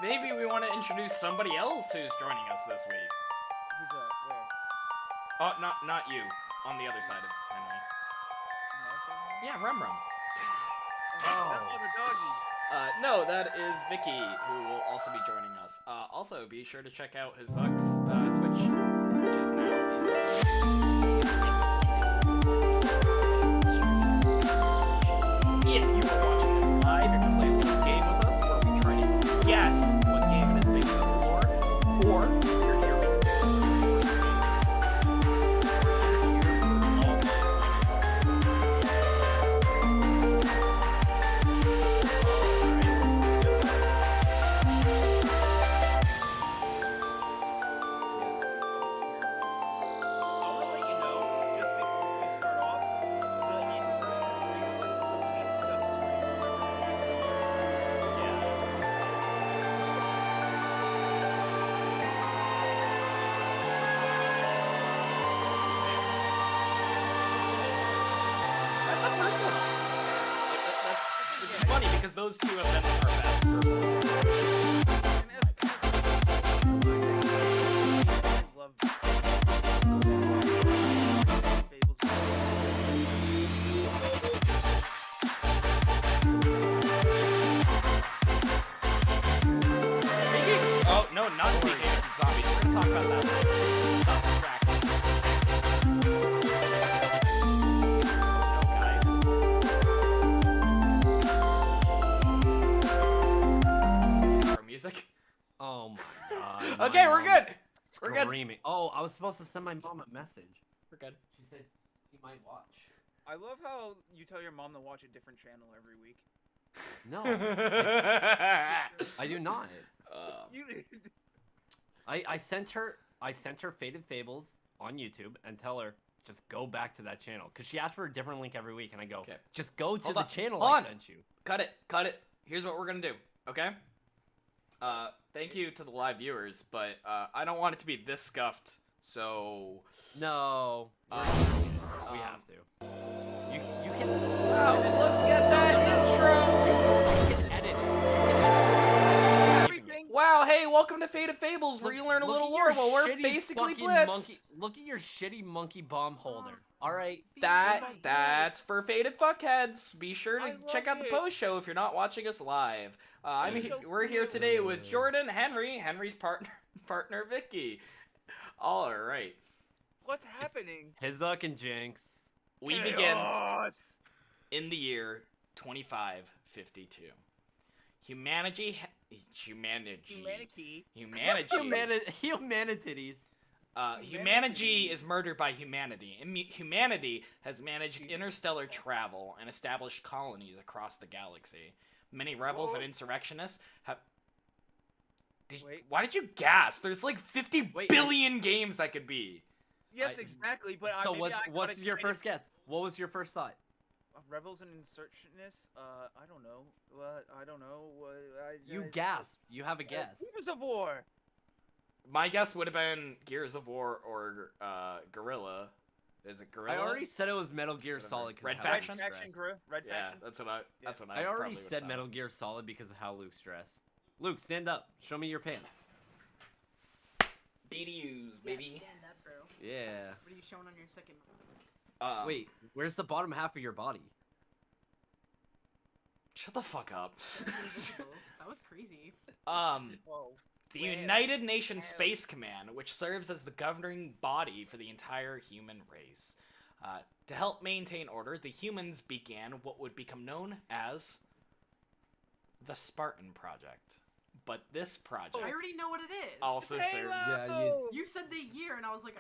maybe we want to introduce somebody else who's joining us this week. Who's that? Where? Oh, not you. On the other side of Henry. Yeah, Rum Rum. That's all the doggy. No, that is Vikki, who will also be joining us. Also, be sure to check out his Zuck's Twitch, which is now if you are watching this live, you're going to play a little game with us where we try to guess what game it is based on the lore, or you're here with us. Because those two have been our best. Love Oh no, not speaking of zombies. We're gonna talk about that later. Music. Oh my god. Okay, we're good. We're good. Screaming. Oh, I was supposed to send my mom a message. We're good. She said you might watch. I love how you tell your mom to watch a different channel every week. No, I do not. You I sent her Faded Fables on YouTube and tell her just go back to that channel because she asked for a different link every week and I go just go to the channel I sent you. Cut it. Here's what we're gonna do. Okay. Thank you to the live viewers, but I don't want it to be this scuffed, so no, we have to. You can. Oh, look at that intro! You can edit everything. Wow, hey, welcome to Faded Fables, where you learn a little lore while we're basically blitzed. Look at your shitty monkey bomb holder. All right, that's for Faded Fuckheads. Be sure to check out the post show if you're not watching us live. We're here today with Jordan, Henry's partner Vikki. All right. What's happening? Hizuk and Jinx. We begin in the year 2552. Humanity is murdered by humanity. Humanity has managed interstellar travel and established colonies across the galaxy. Many rebels and insurrectionists have... Why did you gasp? There's like 50 billion games that could be. Yes, exactly, but so what's your first guess? What was your first thought? Rebels and insurrectionists? I don't know. I don't know. You gasped. You have a guess. Gears of War. My guess would have been Gears of War or Guerrilla. Is it Guerrilla? I already said it was Metal Gear Solid. Red Faction? Red Faction. Yeah, that's what I I already said Metal Gear Solid because of how Luke's dressed. Luke, stand up. Show me your pants. BDUs, baby. Yeah, stand up, bro. Yeah. What are you showing on your second? Wait, where's the bottom half of your body? Shut the fuck up. That was crazy. The United Nations Space Command, which serves as the governing body for the entire human race. To help maintain order, the humans began what would become known as the Spartan Project. But this project... I already know what it is. Also served... Yeah, you said the year, and I was like,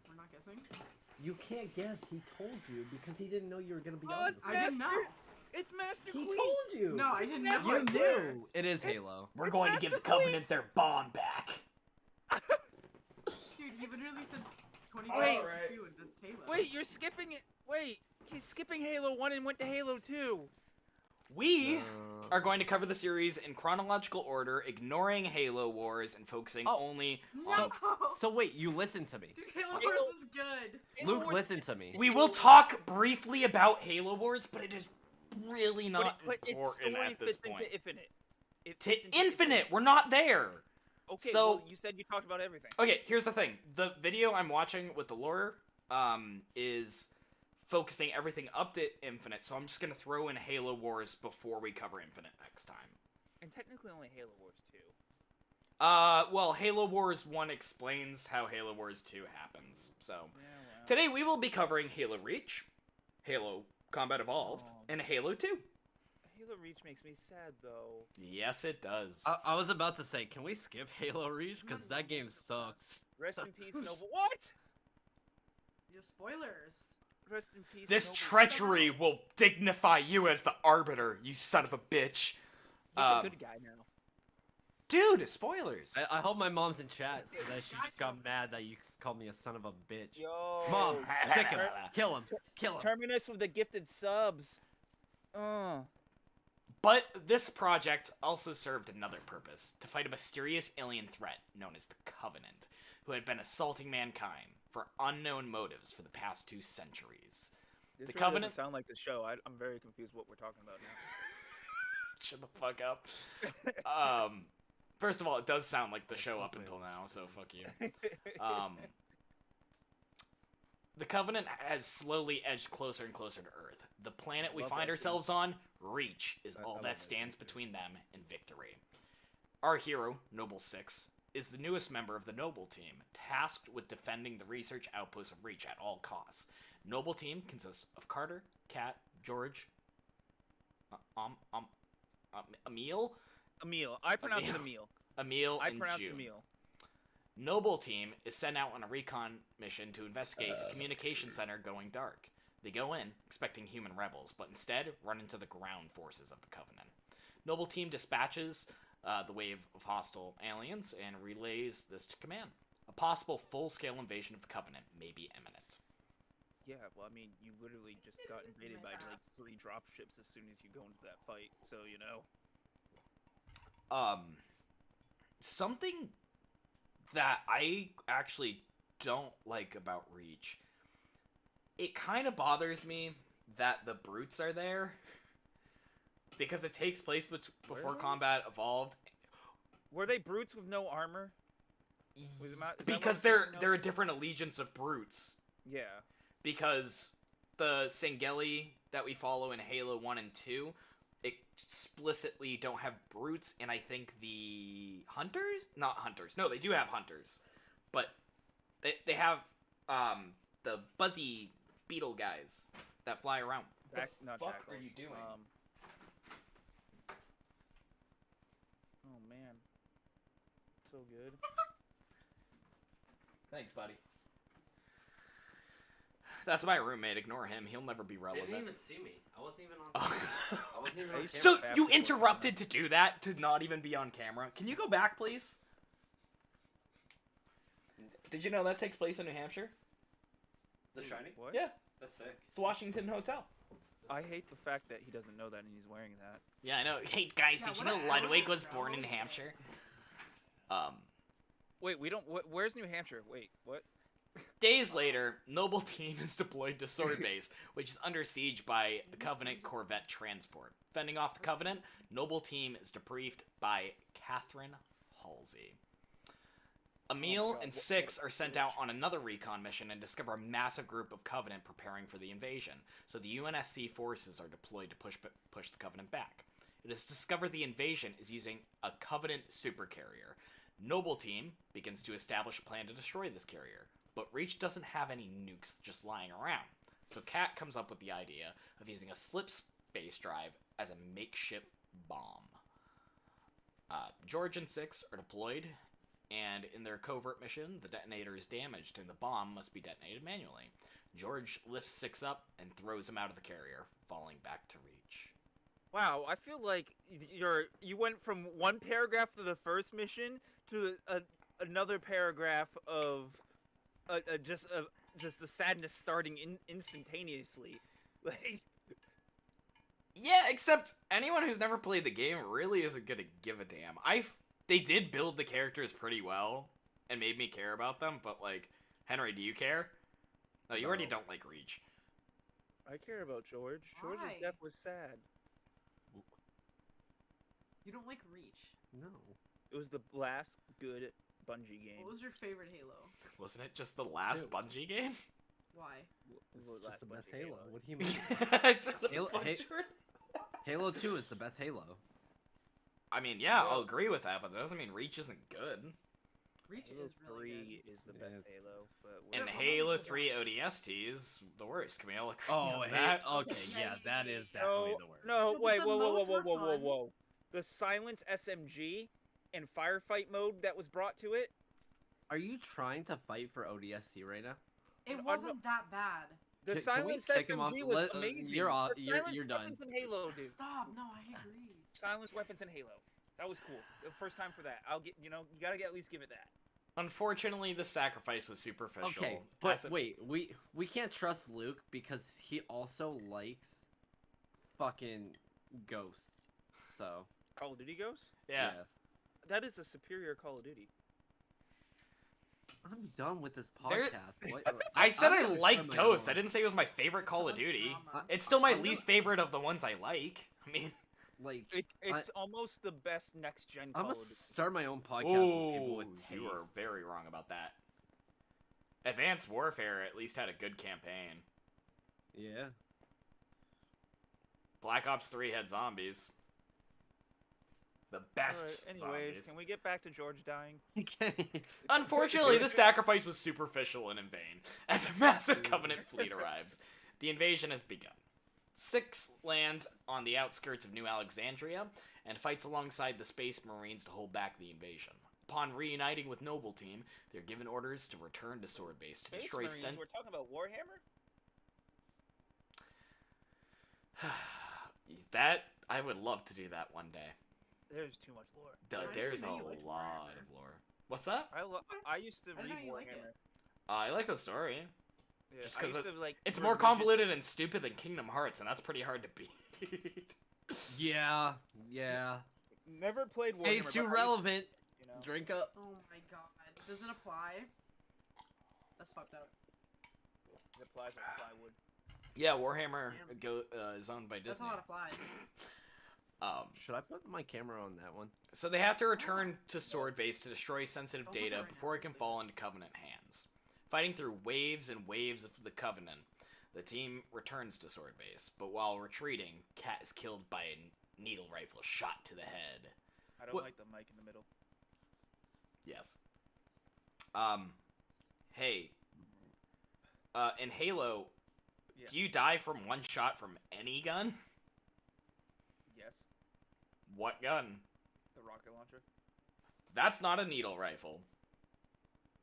we're not guessing. You can't guess. He told you because he didn't know you were gonna be on. I didn't know. It's Master He Queen. told you. No, I didn't know. You knew. It is Halo. We're going to give the Covenant their bond back. Dude, he literally said 2022, and that's Halo. Wait, you're skipping it. Wait, he's skipping Halo 1 and went to Halo 2. We are going to cover the series in chronological order, ignoring Halo Wars and focusing only on... So wait, you listen to me. Dude, Halo Wars was good. Luke, listen to me. We will talk briefly about Halo Wars, but it is really not important at this point. Into Infinite. it To fits into Infinite, we're not there. Okay, so well, you said you talked about everything. Okay, here's the thing. The video I'm watching with the lore is focusing everything up to Infinite, so I'm just gonna throw in Halo Wars before we cover Infinite next time. And technically only Halo Wars 2. Well, Halo Wars 1 explains how Halo Wars 2 happens. So, Yeah, well. today we will be covering Halo Reach, Halo Combat Evolved, and Halo 2. Halo Reach makes me sad, though. Yes, it does. I was about to say, can we skip Halo Reach? Because that game sucks. Rest in peace, Noble. What? Your spoilers. Rest in peace, This Noble. treachery will dignify you as the Arbiter, you son of a bitch. He's a good guy now. Dude, spoilers. I hope my mom's in chat so that she just got mad that you called me a son of a bitch. Yo. Mom, sick him. Kill him. Kill him. Terminus with the gifted subs. But this project also served another purpose, to fight a mysterious alien threat known as the Covenant, who had been assaulting mankind for unknown motives for the past 2 centuries. This The really Covenant doesn't sound like the show. I'm very confused what we're talking about now. Shut the fuck up. First of all, it does sound like the show up until now, so fuck you. The Covenant has slowly edged closer and closer to Earth. The planet we find ourselves on, Reach, is all that stands between them and victory. Our hero, Noble 6, is the newest member of the Noble Team, tasked with defending the research outposts of Reach at all costs. Noble Team consists of Carter, Kat, George, Emil? Emil. I pronounce it Emil. Emil I and pronounce June. Emil. Noble Team is sent out on a recon mission to investigate a communication center going dark. They go in, expecting human rebels, but instead run into the ground forces of the Covenant. Noble Team dispatches the wave of hostile aliens and relays this to command. A possible full-scale invasion of the Covenant may be imminent. Yeah, well, I mean, you literally just got invaded by like 3 dropships as soon as you go into that fight, so you know. Something that I actually don't like about Reach, it kind of bothers me that the brutes are there, because it takes place before combat evolved. Were they brutes with no armor? Because they're a different allegiance of brutes. Yeah. Because the Sangeli that we follow in Halo 1 and 2 explicitly don't have brutes, and I think the hunters? Not hunters. No, they do have hunters. But they have the buzzy beetle guys that fly around. What the fuck are you doing? Oh man. So good. Thanks, buddy. That's my roommate. Ignore him. He'll never be relevant. They didn't even see me. I wasn't even on camera. I wasn't even on camera. So you interrupted to do that, to not even be on camera. Can you go back, please? Did you know that takes place in New Hampshire? The Shining? What? Yeah. That's sick. It's the Washington Hotel. I hate the fact that he doesn't know that and he's wearing that. Yeah, I know. Hey, guys, Yeah, did you what know a Ludwig amateur was born in travel. New Hampshire? Wait, we don't. Where's New Hampshire? Wait, what? Days later, Noble Team is deployed to Sword Base, which is under siege by a Covenant Corvette transport. Fending off the Covenant, Noble Team is debriefed by Catherine Halsey. Emil and Six are sent out on another recon mission and discover a massive group of Covenant preparing for the invasion, so the UNSC forces are deployed to push the Covenant back. It is discovered the invasion is using a Covenant supercarrier. Noble Team begins to establish a plan to destroy this carrier, but Reach doesn't have any nukes just lying around, so Kat comes up with the idea of using a slip space drive as a makeshift bomb. George and Six are deployed, and in their covert mission, the detonator is damaged and the bomb must be detonated manually. George lifts Six up and throws him out of the carrier, falling back to Reach. Wow, I feel like you went from one paragraph to the first mission to another paragraph of just the sadness starting instantaneously. Like, yeah, except anyone who's never played the game really isn't gonna give a damn. They did build the characters pretty well and made me care about them, but like, Henry, do you care? No, you already don't like Reach. I care about George. Why? George's death was sad. You don't like Reach. No. It was the last good Bungie game. What was your favorite Halo? Wasn't it just the last Bungie game? Why? It's Well, just last the best Bungie Halo. Halo. What do you mean? It's Halo- fun, Hey- Jordan. Halo 2 is the best Halo. I mean, yeah, Well- I'll agree with that, but that doesn't mean Reach isn't good. Reach Halo is really 3 good. is the Yeah, best it's- Halo, but And Yeah, Halo well, 3 ODST is the worst. Can we all agree Oh, on that? okay, Yeah, yeah, yeah, that yeah, is yeah. definitely No, the worst. no, but wait, the whoa, whoa, whoa, modes whoa, were whoa, whoa, fun. whoa. The Silence SMG and Firefight mode that was brought to it. Are you trying to fight for ODST right now? It I'm wasn't that bad. The Can we Silence kick him off? SMG was Let- amazing. you're off- The you're- Silence you're done. weapons in Halo, dude. Stop! No, I agree. Silence weapons in Halo. That was cool. The first time for that. I'll get. You gotta at least give it that. Unfortunately, the sacrifice was superficial. Okay, but As a- wait, we can't trust Luke because he also likes fucking ghosts. So Call of Duty Ghosts. Yeah. yes. That is a superior Call of Duty. I'm done with this There- podcast. What- I said I'm I gonna liked start my Ghosts. own. I didn't say it was my favorite There's Call so of much Duty. drama. It's still my I'm least gonna- favorite of the ones I like. I mean, Like It's almost the best next gen I'm Call gonna of Duty. start my own podcast with people with taste. you are very wrong about that. Advanced Warfare at least had a good campaign. Yeah. Black Ops 3 had zombies. The best Alright, anyways, zombies. can we get back to George dying? Okay. Unfortunately, the sacrifice was superficial and in vain. As a massive Covenant fleet arrives, the invasion has begun. 6 lands on the outskirts of New Alexandria and fights alongside the Space Marines to hold back the invasion. Upon reuniting with Noble Team, they're given orders to return to Sword Base to Space destroy Marines, we're talking about Warhammer? That I would love to do that one day. There's too much lore. I There's a didn't know you liked lot Warhammer. of lore. What's that? I used to I didn't read know you like Warhammer. I like the story. Yeah, Just I 'cause used to, like, It's more religious- convoluted and stupid than Kingdom Hearts, and that's pretty hard to beat. Yeah. Yeah. Never played Warhammer. Hey, it's too but I- relevant. you know. Drink up. Oh my god. Does it apply? That's fucked up. It applies on plywood. Yeah, Warhammer Damn. is owned by That's Disney. not applied. Should I put my camera on that one? So they have to return to Sword Base to destroy sensitive Don't put data that right before now, it can please. fall into Covenant hands. Fighting through waves and waves of the Covenant, the team returns to Sword Base, but while retreating, Cat is killed by a needle rifle shot to the head. I don't What- like the mic in the middle. Yes. Hey. In Halo, Yeah. do you die from one shot from any gun? Yes. What gun? The rocket launcher. That's not a needle rifle.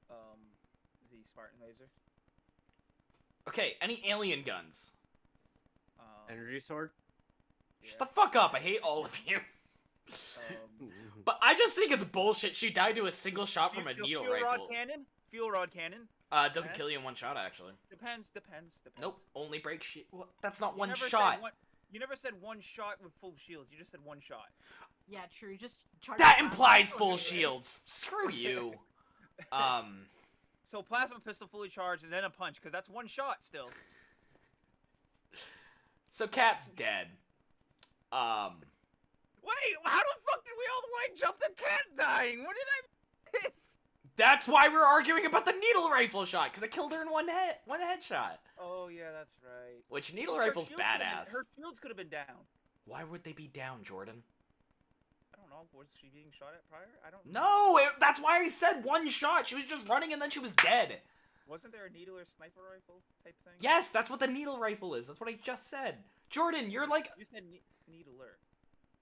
The Spartan laser. Okay, any alien guns? Energy sword. Shut the fuck up, I hate all of you. But I just think it's bullshit. She died to a single shot from a needle fuel rifle. rod cannon. Fuel rod cannon. It doesn't Eh? kill you in one shot, actually. Depends. Nope, only break shield. That's not You one never said shot. you never said one shot with full shields. You just said one shot. Yeah, true. Just charge That the implies plasma full pistol anyway. shields. Screw you. So plasma pistol fully charged and then a punch, because that's one shot still. So Cat's dead. Wait, how the fuck did we all the way jump the cat dying? What did I miss? That's why we're arguing about the needle rifle shot, because it killed her in one headshot. Oh yeah, that's right. Which needle Her rifle's shields could've been- badass. Her shields could have been down. Why would they be down, Jordan? I don't know. Was she being shot at prior? I don't. No, that's why I said one shot. She was just running and then she was dead. Wasn't there a needle or sniper rifle type thing? Yes, that's what the needle rifle is. That's what I just said. Jordan, you're like... You said needler.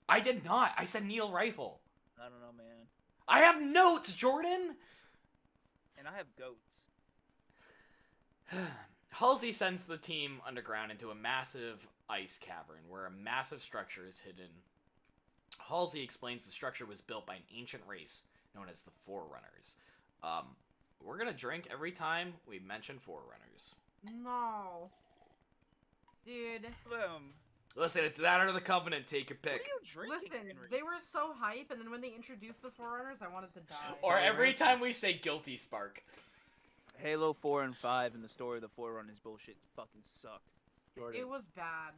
I did not. I said needle rifle. I don't know, man. I have notes, Jordan! And I have goats. Halsey sends the team underground into a massive ice cavern where a massive structure is hidden. Halsey explains the structure was built by an ancient race known as the Forerunners. We're gonna drink every time we mention Forerunners. No. Dude. Listen, it's that or the Covenant. Take your What are pick. you drinking, Listen, Henry? they were so hype, and then when they introduced the Forerunners, I wanted to die. Or every time we say Guilty Spark. Halo 4 and 5 and the story of the Forerunners bullshit fucking sucked. Jordan. It was bad.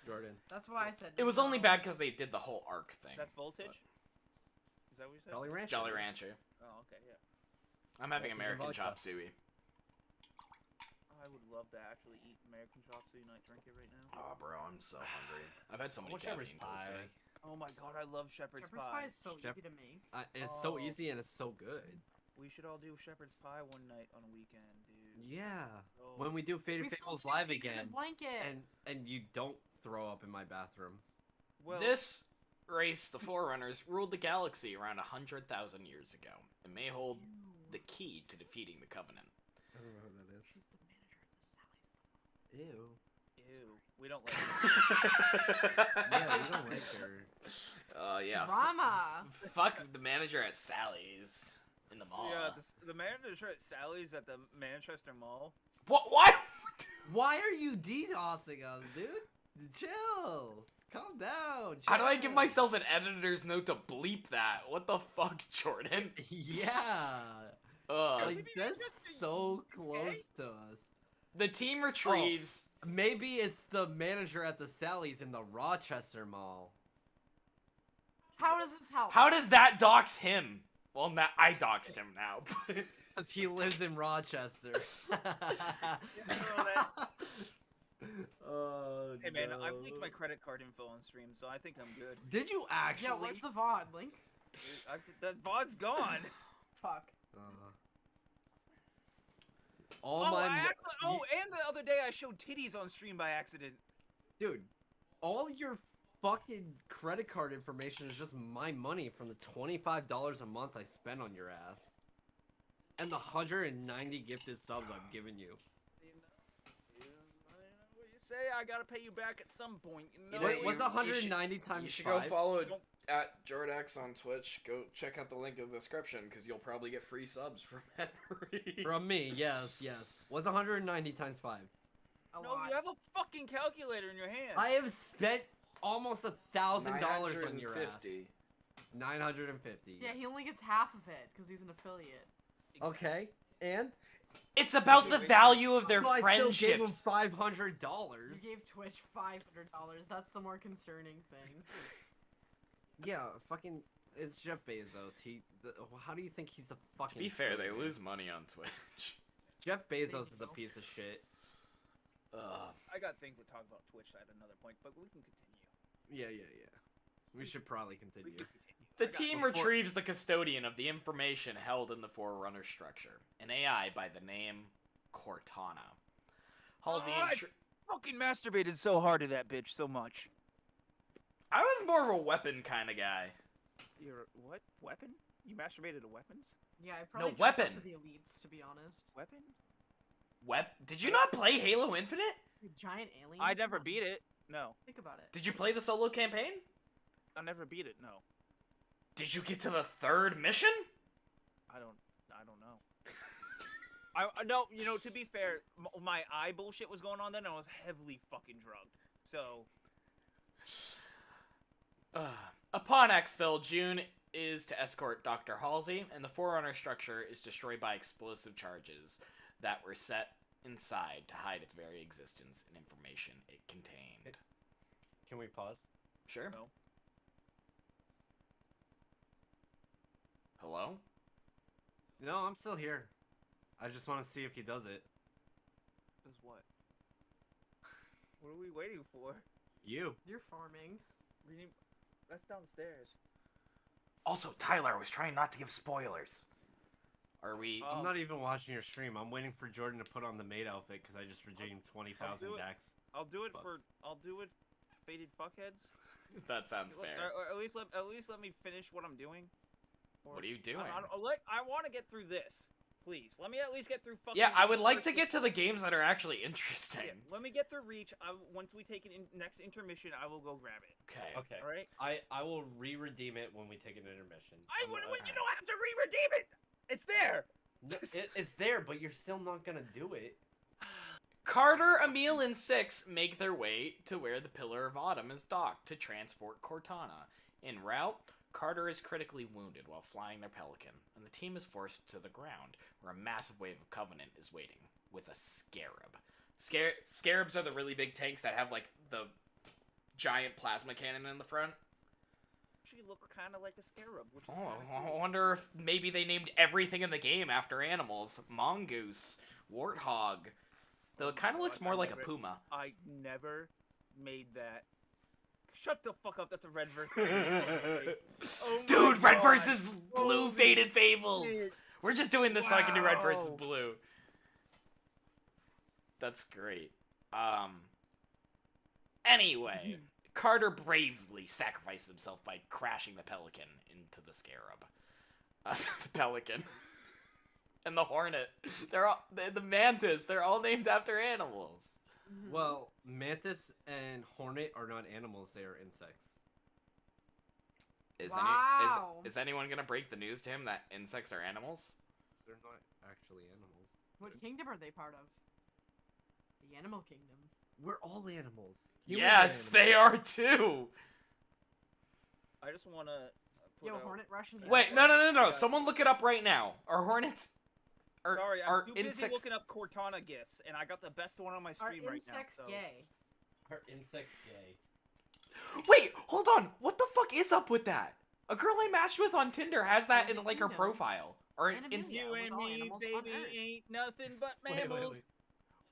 Jordan. That's why I said. It was only bad because they did the whole arc thing. That's voltage. Is that what you said? Jolly Rancher. Jolly Rancher. Oh, okay, yeah. I'm having Voltage American and chop vodka. suey. I would love to actually eat American chop suey and not drink it right now. Oh, bro, I'm so hungry. I've had so many want shepherd's caffeine pills pie. today. Oh my god, I love shepherd's Shepherd's pie. pie is so Shep- easy to make. It's so Oh. easy and it's so good. We should all do shepherd's pie one night on a weekend, dude. Yeah. Oh. When we do Faded We Fables still live can't fix again, the blanket. and you don't throw up in my bathroom. Well, This race, the Forerunners, ruled the galaxy around 100,000 years ago and may hold the key to defeating the Covenant. I don't know who that is. She's the manager of the Sally's. Ew. ew, we don't like it. Yeah, we don't like her. Yeah. Drama. Fuck the manager at Sally's in the mall. Yeah, the manager at Sally's at the Manchester Mall. What? Why? Why are you DDoSing us, dude? Chill. Calm down. How do I give chill. myself an editor's note to bleep that? What the fuck, Jordan? Yeah. Ugh. Like, that's so close to us. The team retrieves. Maybe it's the manager at the Sally's in the Rochester Mall. How does this help? How does that dox him? Well, I doxed him now. Because he lives in Rochester. Oh, Hey man, no. I've leaked my credit card info on stream, so I think I'm good. Did you actually? Yeah, where's the VOD link? That VOD's gone. Fuck. All Oh, my and the other day I showed titties on stream by accident. dude, all your fucking credit card information is just my money from the $25 a month I spend on your ass, and the 190 gifted subs I've given you. You know what you say? I gotta pay you back at some point. You know? know, Wait, what's 190 times You should 5? go follow at Jordax on Twitch. Go check out the link in the description because you'll probably get free subs from Henry. From me, yes. What's 190 times 5? A No, lot. you have a fucking calculator in your hand. I have spent almost $1,000 on your ass. 950. Yeah, he only gets half of it because he's an affiliate. Okay, and It's about the value of their so I still gave him friendships. $500. You gave Twitch $500. That's the more concerning thing. Yeah, fucking. It's Jeff Bezos. How do you think he's a fucking? To be fair, they billionaire? lose money on Twitch. Jeff Bezos is a so. piece of shit. I got things to talk about Twitch at another point, but we can continue. Yeah. We should probably continue. The team retrieves the custodian of the information held in the Forerunner structure, an AI by the name Cortana. Halsey I fucking masturbated so hard at that bitch so much. I was more of a weapon kind of guy. You're what? Weapon? You masturbated to weapons? Yeah, I probably No, dropped weapon. out to the elites, to be honest. Weapon? Did you not play Halo Infinite? Giant aliens. I never Come on, beat it. No, Think about it. Did you play the solo campaign? I never beat it. No, Did you get to the 3rd mission? I don't know. I no. You know, to be fair, my eye bullshit was going on then. And I was heavily fucking drugged. So Upon exfil, June is to escort Dr. Halsey, and the Forerunner structure is destroyed by explosive charges that were set inside to hide its very existence and information it contained. Can we pause? Sure. No. Hello? No, I'm still here. I just want to see if he does it. does what? What are we waiting for? You. You're farming. That's downstairs. Also, Tyler, I was trying not to give spoilers. Are we... Oh. I'm not even watching your stream. I'm waiting for Jordan to put on the maid outfit because I just redeemed 20,000 do it. dex. I'll do it Bucks. I'll do it, faded fuckheads. That sounds fair. Or at least let me finish what I'm doing. What are you doing? I want to get through this. Please, let me at least get through fucking. Yeah, I would Reach like to first. get to the games that are actually interesting. Yeah, let me get through Reach. Once we take an next intermission, I will go grab it. Okay. Okay. All right. I will re-redeem it when we take an intermission. You don't have to re-redeem it. It's there. It's there, but you're still not gonna do it. Carter, Emil, and Six make their way to where the Pillar of Autumn is docked to transport Cortana. En route, Carter is critically wounded while flying their Pelican, and the team is forced to the ground, where a massive wave of Covenant is waiting, with a Scarab. Scarabs are the really big tanks that have, like, the giant plasma cannon in the front. Actually look kind of like a scarab. Which is Oh, kinda I cool. wonder if maybe they named everything in the game after animals. Mongoose, warthog. Though it kind of God, looks more I like a never- puma. I never made that. Shut the fuck up. That's a red versus. Oh my Dude, red God. versus blue Holy Faded Fables. shit. We're just doing this so I can do red versus Wow. blue. That's great. Anyway, Carter bravely sacrificed himself by crashing the pelican into the scarab. The pelican. And the hornet. They're all the mantis. They're all named after animals. Mhm. Well, mantis and hornet are not animals; they are insects. Wow. Is anyone gonna break the news to him that insects are animals? They're not actually animals. What kingdom are they part of? The animal kingdom. We're all animals. Yes, they are too. I just want to. Yo, Hornet Rush and Wait, Halo. no. Yeah. Someone look it up right now. Are hornets? Sorry, I'm are too busy insects? looking up Cortana gifts, and I got the best one on my Are stream right now. insects So. gay? Are insects gay? Wait, hold on. What the fuck is up with that? A girl I matched with on Tinder has that in like her Animalia. profile. Or in, Animalia. You with and all me, animals on baby, Earth. ain't nothing but Wait, mammals.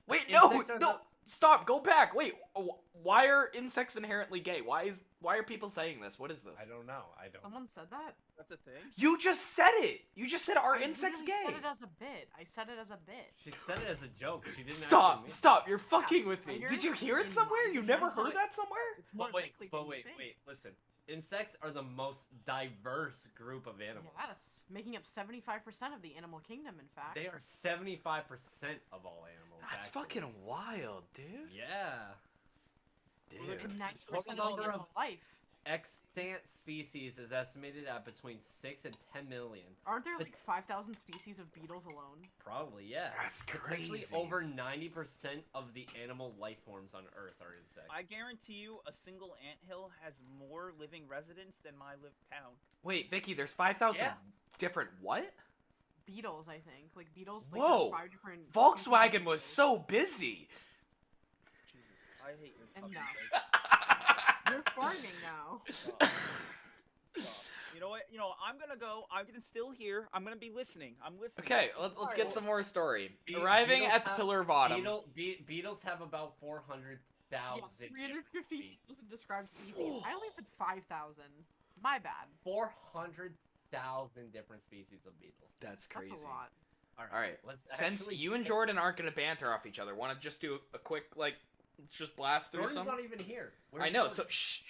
Wait, no, Insects are no. the- Stop. Go back. Wait. Why are insects inherently gay? Why are people saying this? What is this? I don't know. I don't. Someone said that? That's a thing. You just said it. You just said are I insects literally gay? said it as a bit. I said it as a bit. She said it as a joke. She didn't. Stop. actually Stop. You're fucking Yes, with me. spiders Did you hear it in somewhere? You never Minecraft. heard that somewhere? It's more But wait, likely but than you wait, think. wait. Listen. Insects are the most diverse group of animals. Yes, making up 75% of the animal kingdom, in fact. They are 75% of all animals. That's actually. fucking wild, dude. Yeah. Dude. And 90% Total of number the animal of- life. Extant species is estimated at between 6 and 10 million. Aren't there like 5,000 species of beetles alone? Probably, yeah. That's Potentially crazy. over 90% of the animal life forms on Earth are insects. I guarantee you, a single anthill has more living residents than my town. Wait, Vicky, there's 5,000 Yeah. different what? Beetles, I think. Like beetles. Like, Whoa. there are 5 different. species of Volkswagen was beetles. so busy. Jesus, I hate your And fucking no. face. You're farming now. Stop. Stop. You know what? You know, I'm gonna go. I'm gonna still here. I'm gonna be listening. I'm listening. Okay, let's Alright, get well, some more story. Be- Arriving beetles at the have- Pillar of Autumn. Beetles have about 400,000. Yeah, 350 described species. I only said 5,000. My bad. 400,000 different species of beetles. That's crazy. That's a lot. All right. Let's Since actually- you and Jordan aren't going to banter off each other, want to just do a quick, like, let's just blast through Jordan's some? not even here. I Where's know, Jordan? so shh.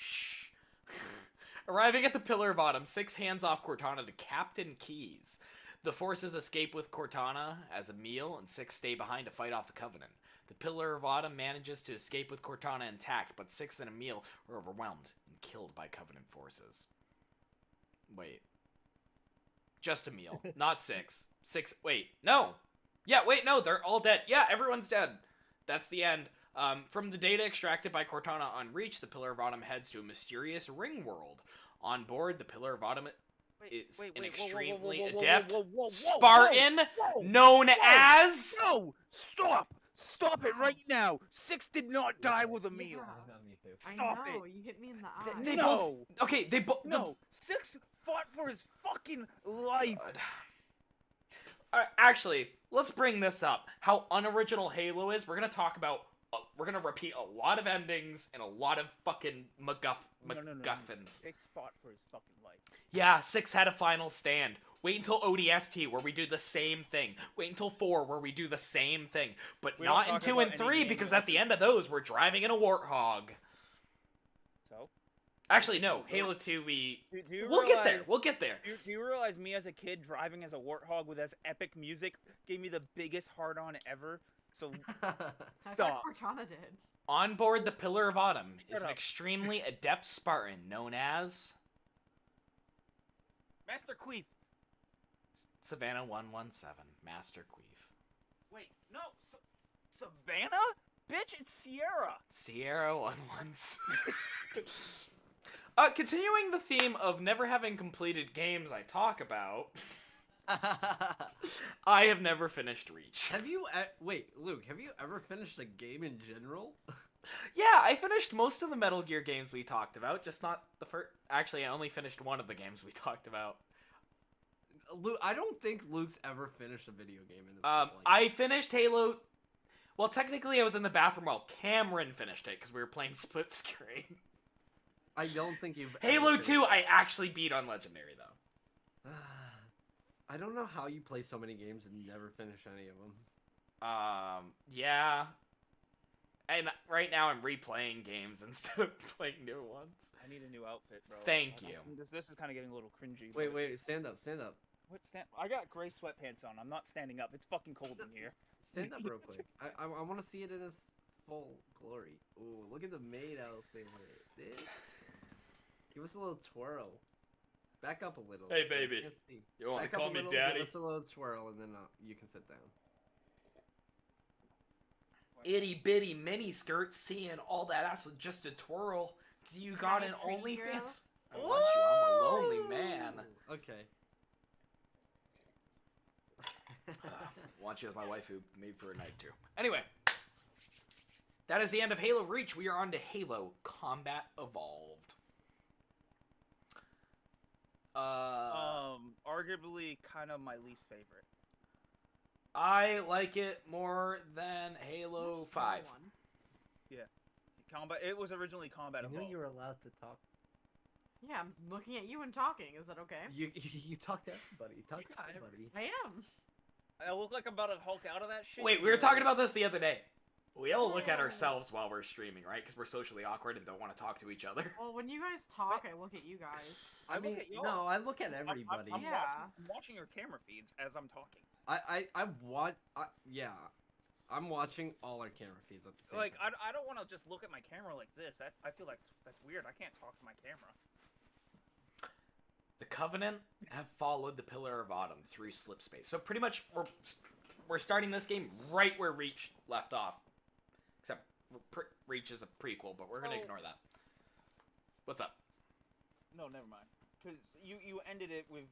Arriving at the Pillar of Autumn, 6 hands off Cortana to Captain Keys. The forces escape with Cortana as a meal, and 6 stay behind to fight off the Covenant. The Pillar of Autumn manages to escape with Cortana intact, but 6 and Emil are overwhelmed and killed by Covenant forces. Wait. Just Emil, not 6. 6, wait, no! Yeah, wait, no, they're all dead. Yeah, everyone's dead. That's the end. From the data extracted by Cortana on Reach, the Pillar of Autumn heads to a mysterious ring world. On board, the Pillar of Autumn is an whoa, whoa, extremely whoa, whoa, whoa, adept whoa, whoa, whoa, Spartan whoa, known whoa, as... No! Stop! Stop it right now! 6 did not die with a meal. Yeah. Not me too. I Stop know. it. You hit me in the eye. They No! Okay, they both... No! 6 fought for his fucking life! Actually, let's bring this up. How unoriginal Halo is. We're gonna talk about... we're gonna repeat a lot of endings and a lot of fucking MacGuffins. 6 fought for his fucking life. Yeah, 6 had a final stand. Wait until ODST where we do the same thing. Wait until 4 where we do the same thing. But We don't not in talk 2 about and any 3 game because that- at the end of those we're driving in a Warthog. So? Actually, no. Halo 2 we... Do you We'll get there. realize- We'll get there. Do you realize me as a kid driving as a Warthog with as epic music gave me the biggest hard-on ever? So, I thought Stop. Cortana did. On board the Pillar of Autumn is Shut an up. extremely adept Spartan known as... Master Queef. Savannah 117, Master Queef. Wait, no, Savannah? Bitch, it's Sierra. Sierra 117. Continuing the theme of never having completed games I talk about, I have never finished Reach. Have you? Wait, Luke. Have you ever finished a game in general? Yeah, I finished most of the Metal Gear games we talked about, just not the first. Actually, I only finished one of the games we talked about. Luke, I don't think Luke's ever finished a video game in his life. I finished Halo. Well, technically, I was in the bathroom while Cameron finished it because we were playing split screen. I don't think you've. Halo ever 2, I actually beat on Legendary though. I don't know how you play so many games and never finish any of them. Yeah. And right now I'm replaying games instead of playing new ones. I need a new outfit, bro. Thank you. This is kind of getting a little cringy. Wait, stand up. What I got gray sweatpants on. I'm not standing up. It's fucking cold in here. Stand up real quick. I want to see it in its full glory. Ooh, look at the maid outfit. Dude. Give us a little twirl. Back up a little. Hey, baby. Can't see. You want to Back up call a me little, daddy? Give us a little twirl, and then you can sit down. Itty bitty mini skirt, seeing all that ass with just a twirl. Do you got Hi, an pretty girl. OnlyFans? I want you. I'm a lonely man. Okay. Want you as my wife who made for a night too. Anyway, that is the end of Halo Reach. We are on to Halo Combat Evolved. Arguably kind of my least favorite. I like it more than Halo 5. Combat. It was originally Combat I knew Evolved. you were allowed to talk. Yeah, I'm looking at you and talking. Is that okay? You talk to everybody. Talk to Yeah, everybody. I am. I look like I'm about to Hulk out of that shit. Wait, we were talking about this the other day. We all look at ourselves while we're streaming, right? Because we're socially awkward and don't want to talk to each other. Well, when you guys talk, I look at you guys. I look mean, at y'all. no, I look at everybody. I'm Yeah. watching your camera feeds as I'm talking. Yeah. I'm watching all our camera feeds at the same Like, time. I don't want to just look at my camera like this. I feel like that's weird. I can't talk to my camera. The Covenant have followed the Pillar of Autumn through slip space. So pretty much we're starting this game right where Reach left off. Except Reach is a prequel, but we're going to ignore that. What's up? No, never mind. Because you ended it with...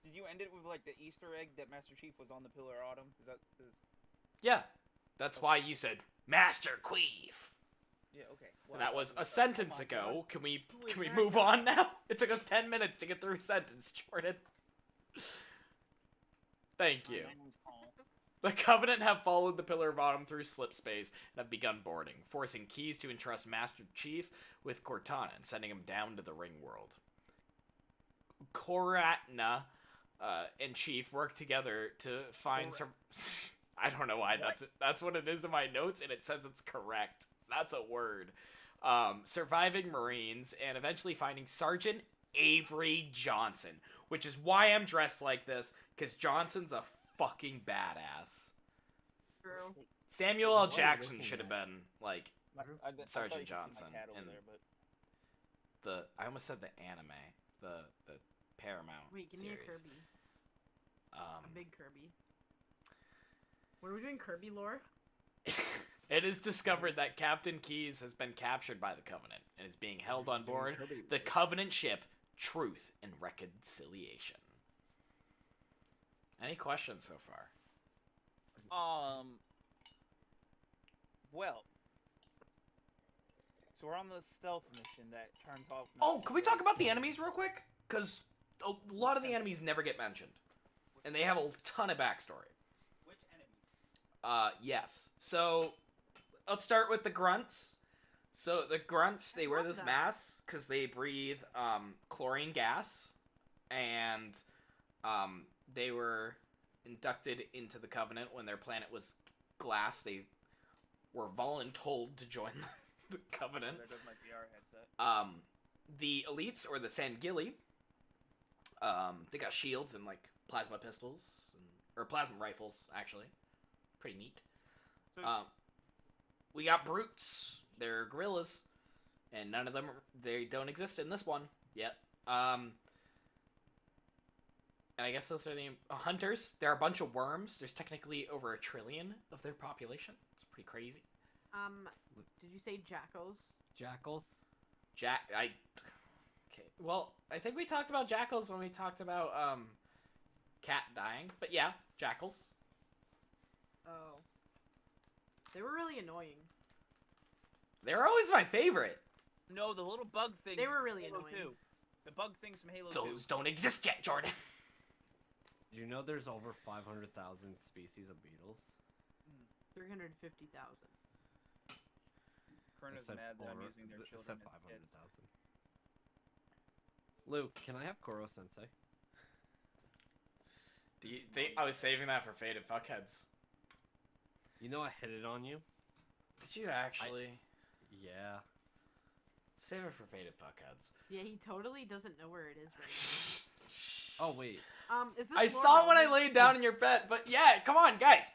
Did you end it with, like, the Easter egg that Master Chief was on the Pillar of Autumn? Yeah. That's why you said, Master Queef. Yeah, okay. And that was a sentence ago. Can we move on now? It took us 10 minutes to get through a sentence, Jordan. Thank you. The Covenant have followed the Pillar of Autumn through slip space and have begun boarding, forcing Keys to entrust Master Chief with Cortana and sending him down to the Ring World. Koratna and Chief work together to find I don't know why that's what it is in my notes, and it says it's correct. That's a word. Surviving Marines and eventually finding Sergeant Avery Johnson, which is why I'm dressed like this, because Johnson's a fucking badass. True. Samuel L. What are you Jackson looking should have at? been like Sergeant Johnson in I almost said the anime, the Paramount Wait, give me series. a Kirby. A big Kirby. What are we doing, Kirby lore? It is discovered that Captain Keyes has been captured by the Covenant and is being held on board the Covenant ship Truth and Reconciliation. Any questions so far? Well, so we're on the stealth mission that turns off. Oh, can we talk about the enemies real quick? Because a lot of the enemies never get mentioned, and they have a ton of backstory. Which enemies? Yes. So, let's start with the Grunts. So, the Grunts, they wear love those that. masks because they breathe chlorine gas, and they were inducted into the Covenant when their planet was glass. They were voluntold to join the Covenant. There goes my VR headset. The Elites, or the Sangili, they got shields and, like, plasma pistols, or plasma rifles, actually. Pretty neat. So, We got Brutes. They're gorillas, and none of them, they don't exist in this one yet. And I guess those are the hunters. There are a bunch of worms. There's technically over 1 trillion of their population. It's pretty crazy. Did you say jackals? Jackals. Okay. Well, I think we talked about jackals when we talked about cat dying, but yeah, jackals. Oh. They were really annoying. They're always my favorite. No, the little bug things. They were really Halo annoying. 2. The bug things from Halo Those 2. don't exist yet, Jordan. Do you know there's over 500,000 species of beetles? 350,000. Kerna's mad that I'm using their I children said as kids. 500,000. Luke, can I have Koro Sensei? Do you think I was saving that for Faded Fuckheads? You know I hit it on you? Did you actually? Yeah. Save it for Faded Fuckheads. Yeah, he totally doesn't know where it is right Oh, wait. now. Is this I lore saw it when I relevant? laid down in your bed, but yeah, come on, guys.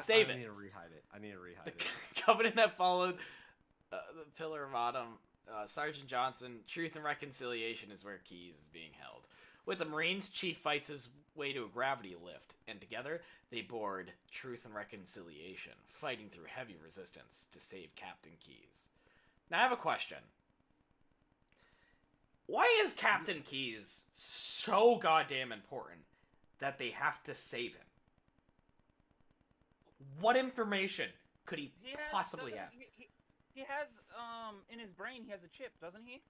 Save I it. need to rehide it. I need to rehide The it. covenant that followed the Pillar of Autumn, Sergeant Johnson, Truth and Reconciliation is where Keys is being held. With the Marines, Chief fights his way to a gravity lift, and together they board Truth and Reconciliation, fighting through heavy resistance to save Captain Keys. Now I have a question. Why is Captain Keys so goddamn important that they have to save him? What information could he possibly have? He has, in his brain, he has a chip, doesn't he?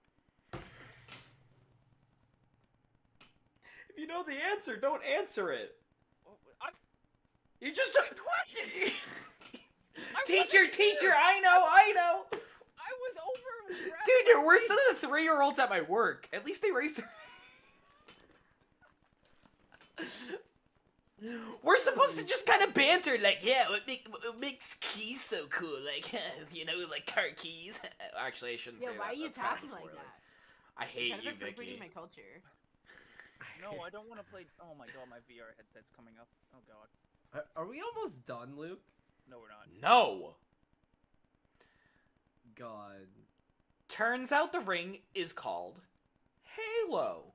If you know the answer, don't answer it. You just teacher, I know. I was over. Dude, you're worse than the 3-year-olds at my work. At least they raise their. We're supposed to just kind of banter, like, yeah, what makes keys so cool? Like, you know, like car keys. Actually, I shouldn't Yeah, say why that. are you That's kind of talking like spoiler. that? I hate Kind of you, appropriating Vikki. my culture. No, I don't want to play. Oh my god, my VR headset's coming up. Oh god. Are we almost done, Luke? No, we're not. No. God. Turns out the ring is called Halo.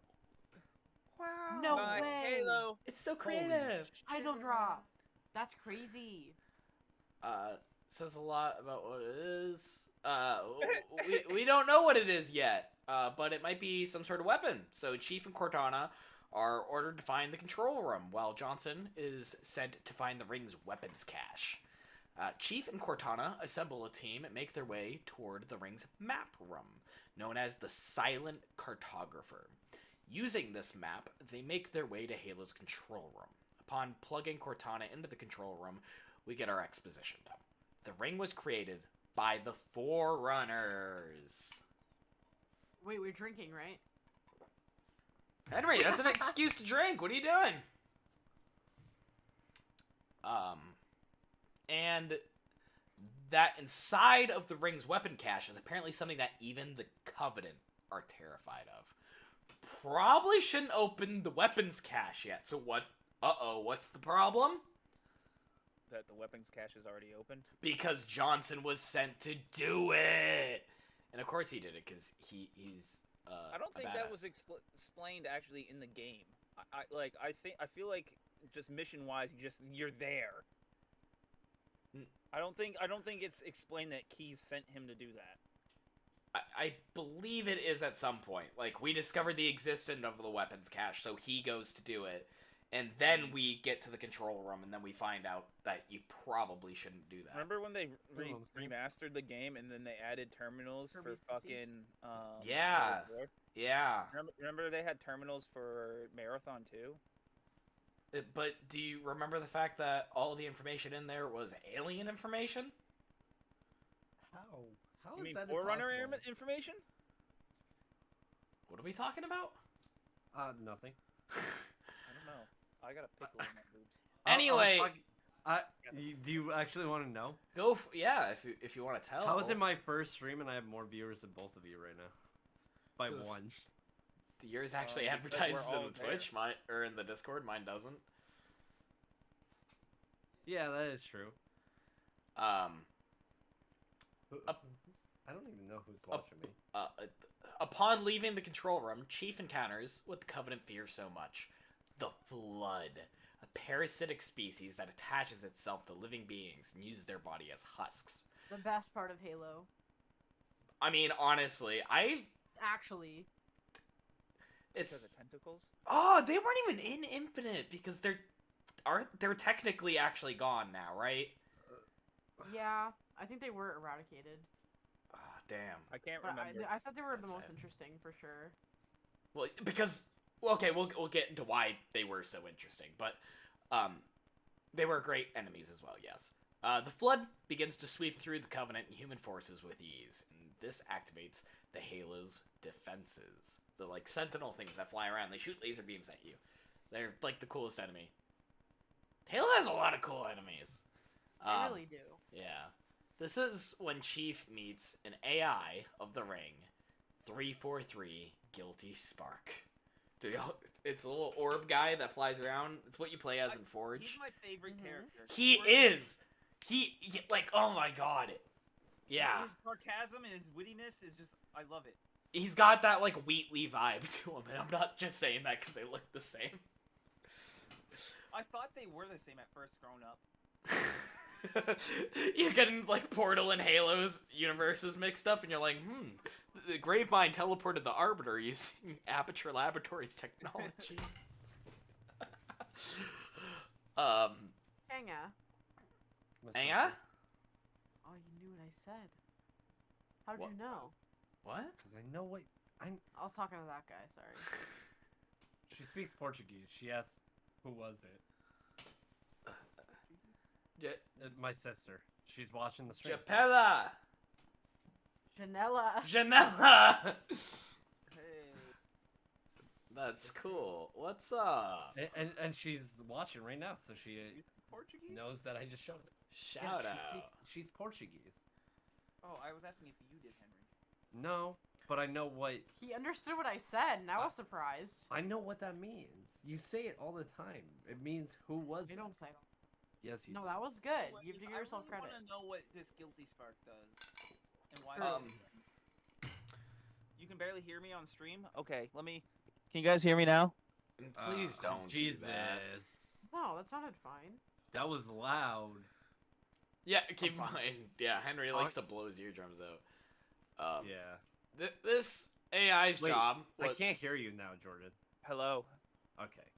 Wow. No Bye, way. Halo. It's so Holy creative. Idol drop. That's crazy. Says a lot about what it is. We don't know what it is yet, but it might be some sort of weapon. So Chief and Cortana are ordered to find the control room, while Johnson is sent to find the ring's weapons cache. Chief and Cortana assemble a team and make their way toward the ring's map room, known as the Silent Cartographer. Using this map, they make their way to Halo's control room. Upon plugging Cortana into the control room, we get our exposition dump. The ring was created by the Forerunners. Wait, we're drinking, right? Henry, that's an excuse to drink. What are you doing? And that inside of the ring's weapon cache is apparently something that even the Covenant are terrified of. Probably shouldn't open the weapons cache yet. So what? What's the problem? That the weapons cache is already open. Because Johnson was sent to do it, and of course he did it because he's. I don't think that was explained actually in the game. I feel like just mission wise, you're there. I don't think it's explained that Keys sent him to do that. I believe it is at some point. Like, we discovered the existence of the weapons cache, so he goes to do it, and then we get to the control room, and then we find out that you probably shouldn't do that. Remember when they remastered the game and then they added terminals for Kirby's fucking Yeah. God of War? Yeah. Remember they had terminals for Marathon too? But do you remember the fact that all the information in there was alien information? How? How You is mean that Forerunner impossible? information? What are we talking about? Nothing. I don't know. I got a pickle in my boobs. Anyway, do you actually want to know? go. Yeah, if you want to tell. How is it my first stream and I have more viewers than both of you right now? By 'Cause- one. Yours actually because advertises we're in all the Twitch, or in the Discord. Mine doesn't. Yeah, that is true. Um. I don't even know who's watching me. Upon leaving the control room, Chief encounters what the Covenant fears so much: the Flood, a parasitic species that attaches itself to living beings and uses their body as husks. The best part of Halo. I mean, honestly, Actually. Because of tentacles? Oh, they weren't even in Infinite because they're technically actually gone now, right? Yeah, I think they were eradicated. damn. I can't But remember. I thought they were the That's most sad. interesting for sure. Well, because okay, we'll get into why they were so interesting, but they were great enemies as well. Yes. The Flood begins to sweep through the Covenant and human forces with ease, and this activates the Halo's defenses. The like Sentinel things that fly around, they shoot laser beams at you. They're like the coolest enemy. Halo has a lot of cool enemies. They really do. Yeah. This is when Chief meets an AI of the Ring, 343 Guilty Spark. It's a little orb guy that flies around. It's what you play as in Forge. He's my favorite Mhm. character. He is. He like, oh my god. Yeah. His sarcasm and his wittiness is just, I love it. He's got that like Wheatley vibe to him, and I'm not just saying that because they look the same. I thought they were the same at first growing up. You're getting like Portal and Halo's universes mixed up, and you're like, the Gravemind teleported the Arbiter using Aperture Laboratories technology. Hanga. Anga? Oh, you knew what I said. How'd What? you know? What? Because I know what I was talking to that guy. Sorry. she speaks Portuguese. She asked, "Who was it?" My sister. She's watching the stream. Japella! Janella. Janella! Hey. That's cool. What's up? And she's watching right now, so she You speak Portuguese? knows that I just showed it. Shout Yeah, out. she's Portuguese. Oh, I was asking if you did, Henry. No, but I know what He understood what I said, and I was surprised. I know what that means. You say it all the time. It means who was They it? don't say it. Yes, you. No, that was good. Well, You have to give I yourself really credit. want to know what this guilty spark does and why. Um, You can barely hear me on stream. Okay, let me. Can you guys hear me now? Please don't Jesus. do that. No, that sounded fine. That was loud. Yeah, keep in mind. Yeah, Henry likes to blow his eardrums out. Yeah. This AI's Wait, job I was... can't hear you now, Jordan. Hello. Okay.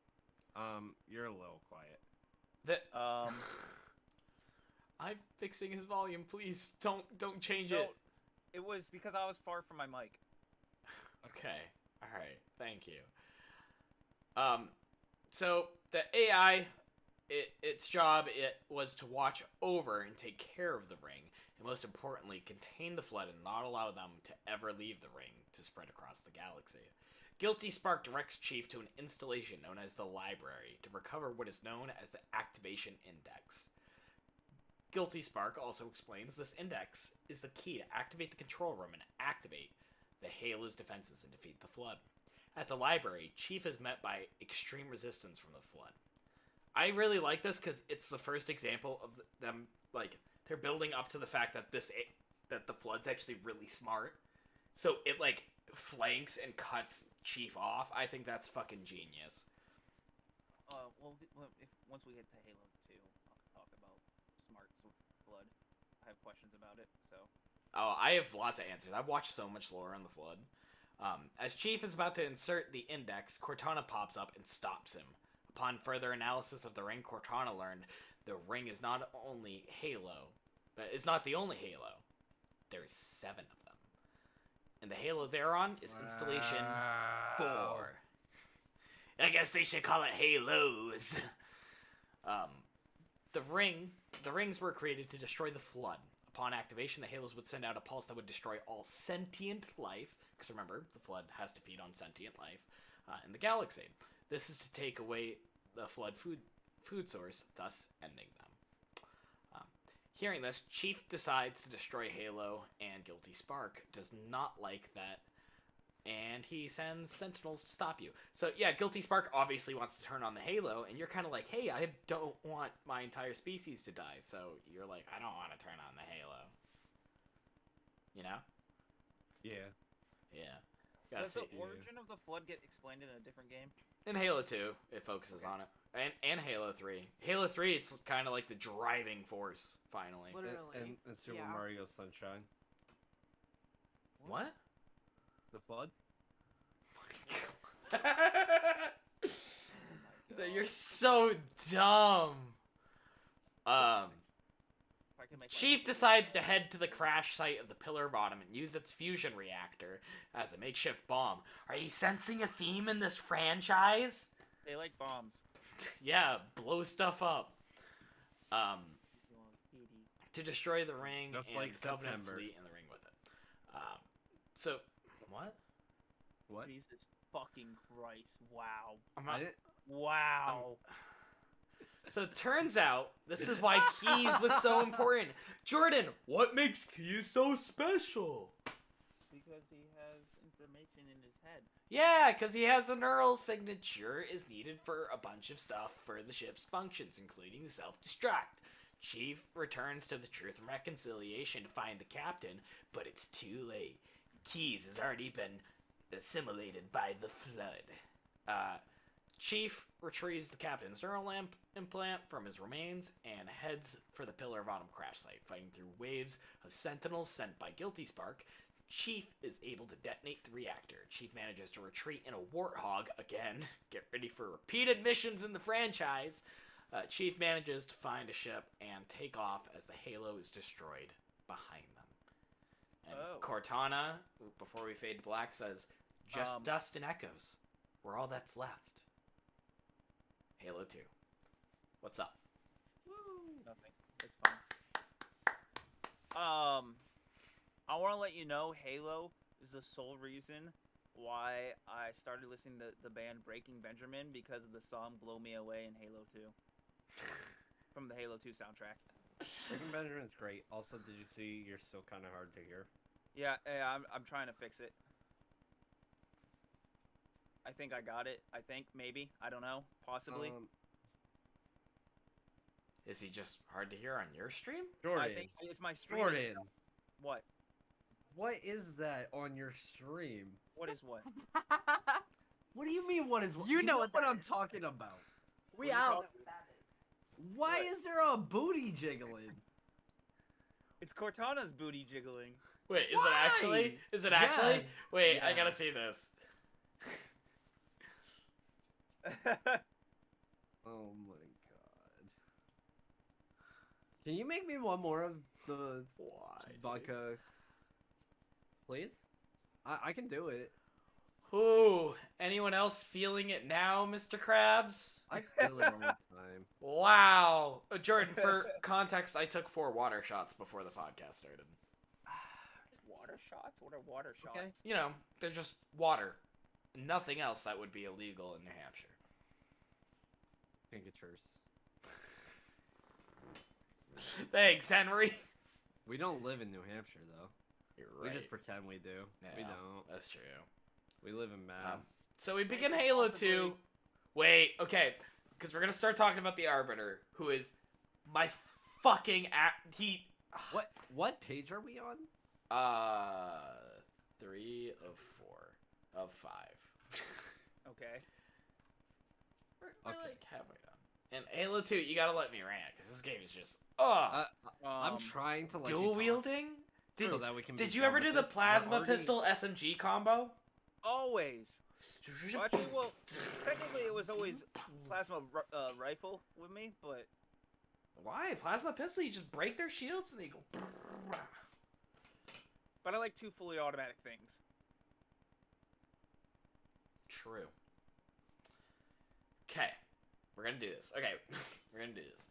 You're a little quiet. I'm fixing his volume. Please don't change No, it. it was because I was far from my mic. Okay. All right. Thank you. So the AI, its job was to watch over and take care of the ring, and most importantly, contain the Flood and not allow them to ever leave the ring to spread across the galaxy. Guilty Spark directs Chief to an installation known as the Library to recover what is known as the Activation Index. Guilty Spark also explains this index is the key to activate the control room and activate the Halo's defenses and defeat the Flood. At the library, Chief is met by extreme resistance from the Flood. I really like this because it's the first example of them, like, they're building up to the fact that that the Flood's actually really smart. So it, like, flanks and cuts Chief off. I think that's fucking genius. Once we get to Halo 2, I'll talk about smarts with Blood. I have questions about it, so. Oh, I have lots of answers. I've watched so much lore on the Flood. As Chief is about to insert the index, Cortana pops up and stops him. Upon further analysis of the ring, Cortana learned the ring is not only Halo, is not the only Halo. There's 7 of them. And the Halo they're on is Installation 4. I guess they should call it Halos. The rings were created to destroy the Flood. Upon activation, the Halos would send out a pulse that would destroy all sentient life, because remember, the Flood has to feed on sentient life, in the galaxy. This is to take away the Flood food source, thus ending them. Hearing this, Chief decides to destroy Halo, and Guilty Spark does not like that, and he sends Sentinels to stop you. So yeah, Guilty Spark obviously wants to turn on the Halo, and you're kind of like, hey, I don't want my entire species to die, so you're like, I don't want to turn on the Halo. You know? Yeah. Yeah. Gotta Does see. the origin of the Flood get explained in a different game? In Halo 2, it focuses on it. And Halo 3. Halo 3, it's kind of like the driving force, finally. Literally. And Super Yeah. Mario Sunshine. What? The Flood? You're so dumb. If I can make Chief decides to head to the crash site of the Pillar of Autumn and use its fusion reactor as a makeshift bomb. Are you sensing a theme in this franchise? They like bombs. Yeah, blow stuff up. To destroy the ring Just and like the Covenant September. fleet and the ring with it. So, what? What? Jesus fucking Christ! Wow! I'm I not, didn't... Wow! so it turns out this is why Keys was so important. Jordan, what makes Keys so special? Because he has information in his head. Yeah, because he has a neural signature is needed for a bunch of stuff for the ship's functions, including the self-destruct. Chief returns to the Truth and Reconciliation to find the captain, but it's too late. Keys has already been assimilated by the flood. Chief retrieves the captain's neural implant from his remains and heads for the Pillar of Autumn crash site, fighting through waves of sentinels sent by Guilty Spark. Chief is able to detonate the reactor. Chief manages to retreat in a warthog again. Get ready for repeated missions in the franchise. Chief manages to find a ship and take off as the halo is destroyed behind them. And Cortana, before we fade to black, says, just dust and echoes. We're all that's left. Halo 2. What's up? Nothing. It's fine. I want to let you know Halo is the sole reason why I started listening to the band Breaking Benjamin, because of the song Blow Me Away in Halo 2. From the Halo 2 soundtrack. Breaking Benjamin's great. Also, did you see you're still kind of hard to hear? Yeah, I'm trying to fix it. I think I got it. I think, maybe. I don't know. Possibly. Is he just hard to hear on your stream? Jordan. I think it's my stream. Jordan. itself. What? What is that on your stream? What is what? What do you mean, what is what? You know what what that I'm is. talking about. We What are you all know talking- what that is. Why What? is there a booty jiggling? It's Cortana's booty jiggling. Wait, is Why? it actually? Is it actually? Yes. Wait, I Yes. gotta see this. Oh my god. Can you make me one more of the Why? vodka? Please? I can do it. Ooh, anyone else feeling it now, Mr. Krabs? I feel it all the time. Wow. Jordan, for context, I took 4 water shots before the podcast started. Water shots? What are water shots? Okay. You know, they're just water. Nothing else that would be illegal in New Hampshire. Tinctures. Thanks, Henry. We don't live in New Hampshire, though. You're right. We just pretend we do. We Yeah, don't. That's true. We live in Mass. So we begin Halo 2. Wait, okay. Because we're going to start talking about the Arbiter, who is my fucking... What page are we on? 3 of 4 of 5. Okay. We're Okay. like halfway done. And Halo 2, you gotta let me rant, because this game is just... Oh! I'm trying to let dual you talk wielding? Did, so that we can did be you done ever with do the this. We're plasma already- pistol SMG combo? Always. Well, actually, well, technically it was always plasma rifle with me, but Why? Plasma pistol, you just break their shields and they go... I like 2 fully automatic things. True. Okay. We're gonna do this. Okay. We're gonna do this.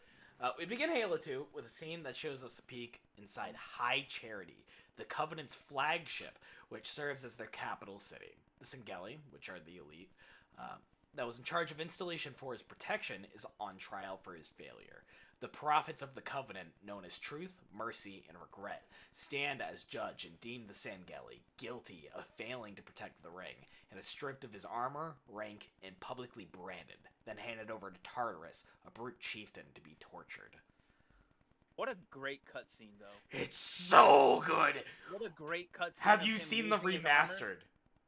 We begin Halo 2 with a scene that shows us a peek inside High Charity, the Covenant's flagship, which serves as their capital city. The Singeli, which are the elite, that was in charge of installation for his protection, is on trial for his failure. The prophets of the Covenant, known as Truth, Mercy, and Regret, stand as judge and deem the Sangeli guilty of failing to protect the ring, and is stripped of his armor, rank, and publicly branded, then handed over to Tartarus, a brute chieftain, to be tortured. What a great cutscene, though. It's so good! What a great cutscene. Have of you him seen the losing his armor. remastered?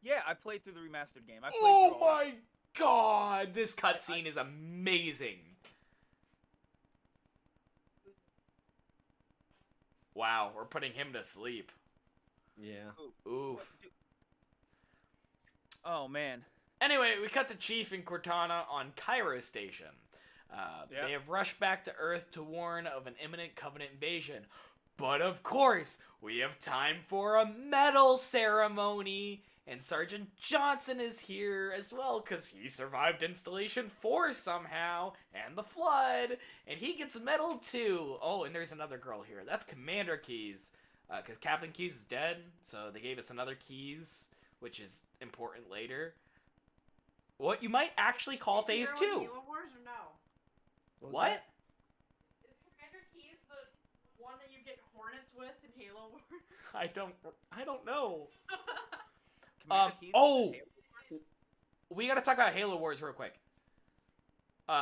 Yeah, I played through the remastered game. I played Oh through all of it. my god! This cutscene is amazing! Wow, we're putting him to sleep. Yeah. Oof. Oh man. Anyway, we cut to Chief and Cortana on Cairo Station. Yeah. They have rushed back to Earth to warn of an imminent Covenant invasion. But of course, we have time for a medal ceremony. And Sergeant Johnson is here as well, because he survived Installation 4 somehow, and the Flood, and he gets a medal too. Oh, and there's another girl here. That's Commander Keys, because Captain Keys is dead, so they gave us another Keys, which is important later. What you might actually call Phase 2. Halo Wars or no? What? Is Commander Keys the one that you get Hornets with in Halo Wars? I don't know. Commander Keys oh! Halo. We gotta talk about Halo Wars real quick.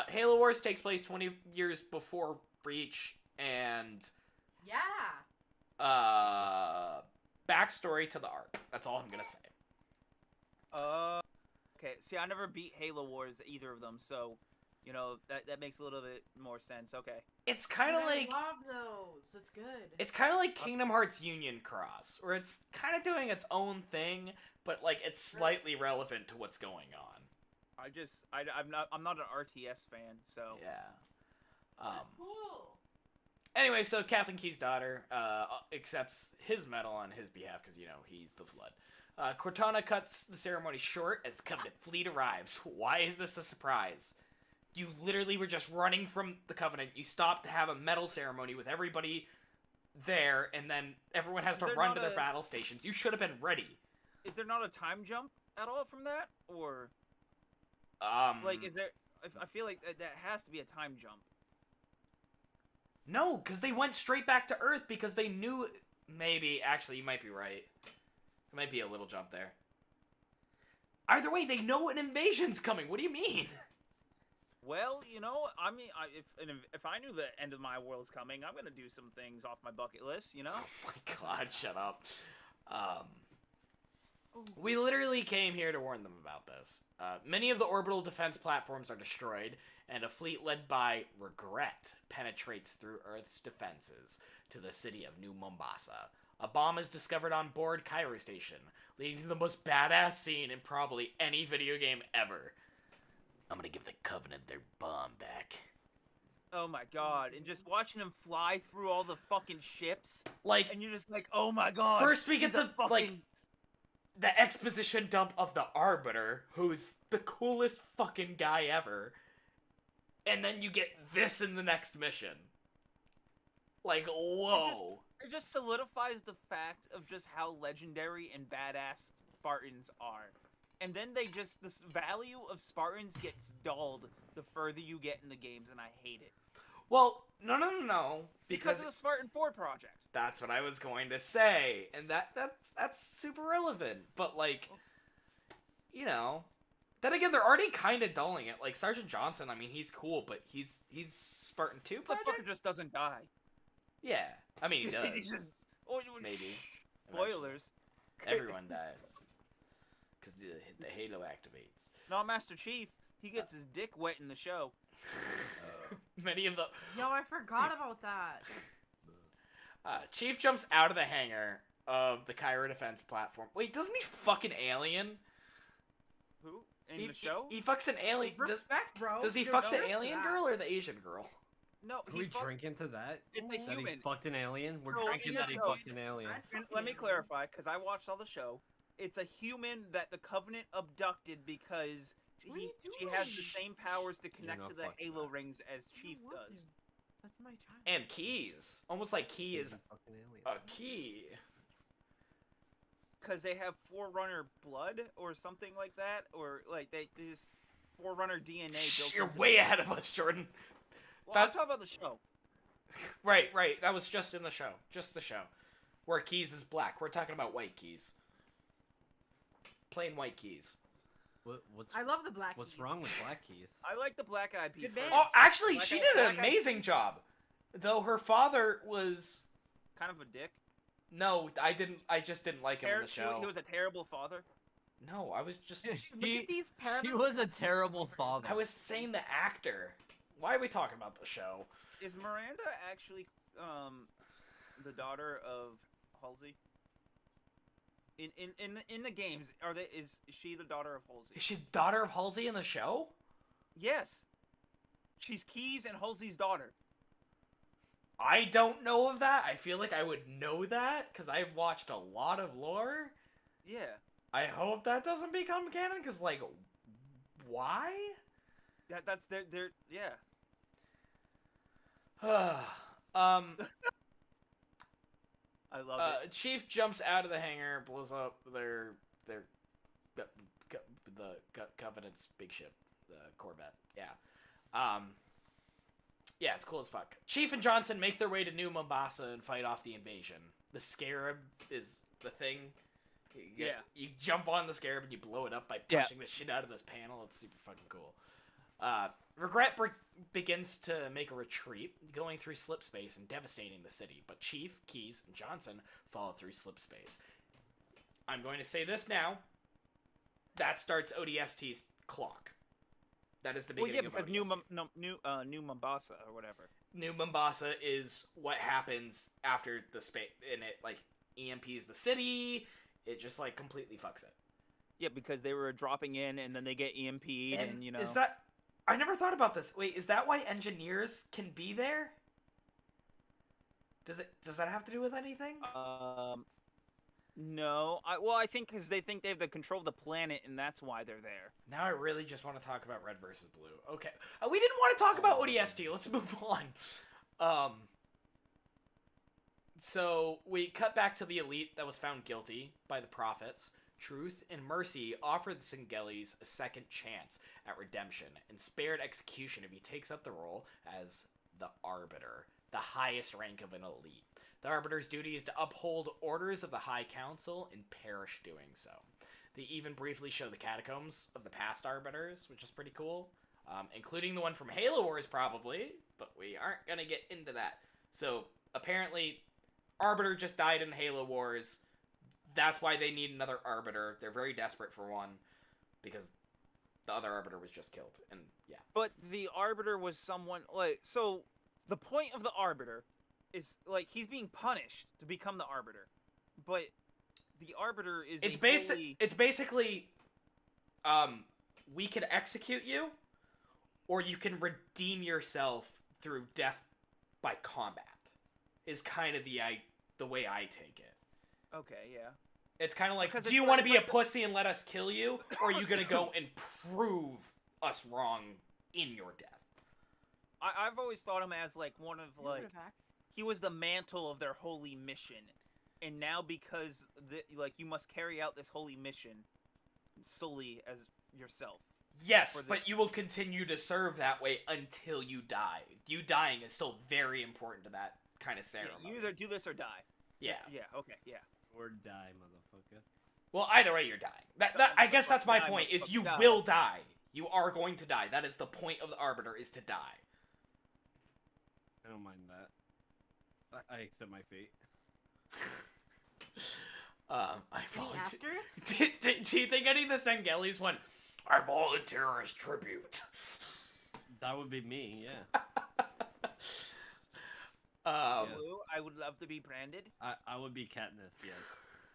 Halo Wars takes place 20 years before Reach, and Yeah. backstory to the arc. That's all I'm gonna say. Okay. See, I never beat Halo Wars, either of them, so, you know, that makes a little bit more sense. Okay. It's kind of like I love those. It's good. it's kind of like Kingdom Hearts Union Cross, where it's kind of doing its own thing, but like it's slightly relevant to what's going on. I'm not an RTS fan, so. Yeah. That's cool. Anyway, so Captain Key's daughter accepts his medal on his behalf because, you know, he's the Flood. Cortana cuts the ceremony short as the Covenant fleet arrives. Why is this a surprise? You literally were just running from the Covenant. You stopped to have a medal ceremony with everybody there, and then everyone has to Is there run not to their a- battle stations. You should have been ready. Is there not a time jump at all from that, or like is there? I feel like that has to be a time jump. No, because they went straight back to Earth because they knew... Maybe. Actually, you might be right. There might be a little jump there. Either way, they know an invasion's coming. What do you mean? Well, you know, I mean, if I knew the end of my world's coming, I'm gonna do some things off my bucket list, you know. Oh my god, shut up. We literally came here to warn them about this. Many of the orbital defense platforms are destroyed, and a fleet led by Regret penetrates through Earth's defenses to the city of New Mombasa. A bomb is discovered on board Cairo Station, leading to the most badass scene in probably any video game ever. I'm gonna give the Covenant their bomb back. Oh my god! And just watching him fly through all the fucking ships, Like, and you're just like, oh my god! first we get he's a the, like, the exposition dump of the Arbiter, who's the coolest fucking guy ever. And then you get this in the next mission. Like, whoa. It just solidifies the fact of just how legendary and badass Spartans are. And then this value of Spartans gets dulled the further you get in the games, and I hate it. Well, no. Because of the Spartan 4 project. That's what I was going to say. And that's super relevant. But, like, you know... Then again, they're already kind of dulling it. Like, Sergeant Johnson, I mean, he's cool, but he's Spartan 2 The project? fucker just doesn't die. Yeah. I mean, he does. He just- oh, Maybe. Spoilers. Everyone dies. Because the Halo activates. Not Master Chief. He gets his dick wet in the show. Many of the... Yo, I forgot about that. Chief jumps out of the hangar of the Cairo defense platform. Wait, doesn't he fuck an alien? Who? In the show? He fucks an alien. Respect, bro. Does he You're fuck the just alien that. girl or the Asian girl? No, Are we drinking to that? It's a That he human. fucked an alien? We're No, drinking no, that he no. fucked an alien. I'd And fuck let an me alien. clarify, because I watched all the show. It's a human that the Covenant abducted because What are you she has the doing? same powers to connect not to the fucking Halo that. rings as I Chief don't want does. to. That's my child. And Keys. Almost like Key He's is a fucking alien. a key. Because they have Forerunner blood or something like that, or like they just Forerunner DNA built. You're into way them. ahead of us, Jordan. Well, that- I'm talking about the show. Right. That was just in the show. Just the show. Where Keys is black. We're talking about white Keys. Plain white Keys. What's I love the black. what's Keys. wrong with Black Keys? I like the Black Eyed Peas. Good band. Oh, actually, Black she Eyed- did an Black Eyed amazing Peas. job. Though her father was... Kind of a dick. No, I just didn't like him in the show. He was a terrible father. No, I was just... Look at these She was a terrible father. I was saying the actor. Why are we talking about the show? Is Miranda actually the daughter of Halsey? In the games, is she the daughter of Halsey? Is she the daughter of Halsey in the show? Yes. She's Keyes and Halsey's daughter. I don't know of that. I feel like I would know that because I've watched a lot of lore. Yeah. I hope that doesn't become canon because, like, why? That's their yeah. um, I love it. Chief jumps out of the hangar, blows up their Covenant's big ship, the Corvette. Yeah. Yeah, it's cool as fuck. Chief and Johnson make their way to New Mombasa and fight off the invasion. The Scarab is the thing. You jump on the Scarab and you blow it up by punching the shit out of this panel. It's super fucking cool. Regret begins to make a retreat, going through slip space and devastating the city. But Chief, Keyes, and Johnson follow through slip space. I'm going to say this now. That starts ODST's clock. That is the beginning of because ODST. New Mombasa or whatever. New Mombasa is what happens after the space, and it like EMPs the city. It just like completely fucks it. Yeah, because they were dropping in and then they get EMP'd and you know. Is that? I never thought about this. Wait, is that why engineers can be there? Does that have to do with anything? No. I think because they think they have the control of the planet and that's why they're there. Now I really just want to talk about Red versus Blue. Okay, we didn't want to talk about ODST. Let's move on. So we cut back to the elite that was found guilty by the prophets. Truth and Mercy offer the Singelis a second chance at redemption and spared execution if he takes up the role as the Arbiter, the highest rank of an elite. The Arbiter's duty is to uphold orders of the High Council and perish doing so. They even briefly show the catacombs of the past Arbiters, which is pretty cool, including the one from Halo Wars probably, but we aren't going to get into that. So apparently Arbiter just died in Halo Wars. That's why they need another Arbiter. They're very desperate for one because the other Arbiter was just killed. And yeah. But the Arbiter was someone like so. The point of the Arbiter is like he's being punished to become the Arbiter, but the Arbiter is It's basically, we can execute you, or you can redeem yourself through death by combat. Is kind of the way I take it. Okay, yeah. It's kind of like, do you want to be a pussy and let us kill you, or are you gonna go and prove us wrong in your death? I've always thought him as like one of like he was the mantle of their holy mission, and now because you must carry out this holy mission solely as yourself. Yes, but you will continue to serve that way until you die. You dying is still very important to that kind of ceremony. Yeah, you either do this or die. Yeah. Yeah. Okay. Yeah. Or die, motherfucker. Well, either way, you're dying. I guess that's my point. Is you will die. You are going to die. That is the point of the Arbiter, is to die. I don't mind that. I accept my fate. I volunteer. Do you think any of the Singelis went, I volunteer as tribute? That would be me, yeah. Yes. I would love to be branded. I would be Katniss, yes.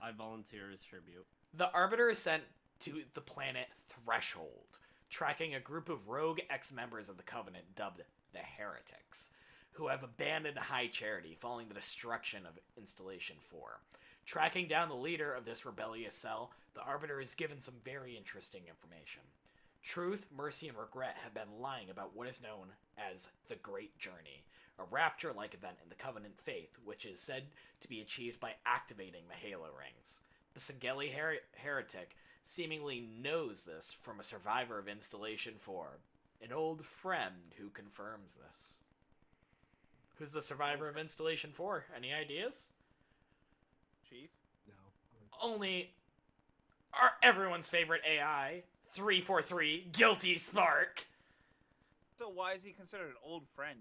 I volunteer as tribute. The Arbiter is sent to the planet Threshold, tracking a group of rogue ex-members of the Covenant dubbed the Heretics, who have abandoned High Charity following the destruction of Installation 4. Tracking down the leader of this rebellious cell, the Arbiter is given some very interesting information. Truth, Mercy, and Regret have been lying about what is known as the Great Journey, a rapture-like event in the Covenant faith, which is said to be achieved by activating the Halo Rings. The Singeli heretic seemingly knows this from a survivor of Installation 4, an old friend who confirms this. Who's the survivor of Installation 4? Any ideas? Chief? No. Only everyone's favorite AI, 343, Guilty Spark. So why is he considered an old friend?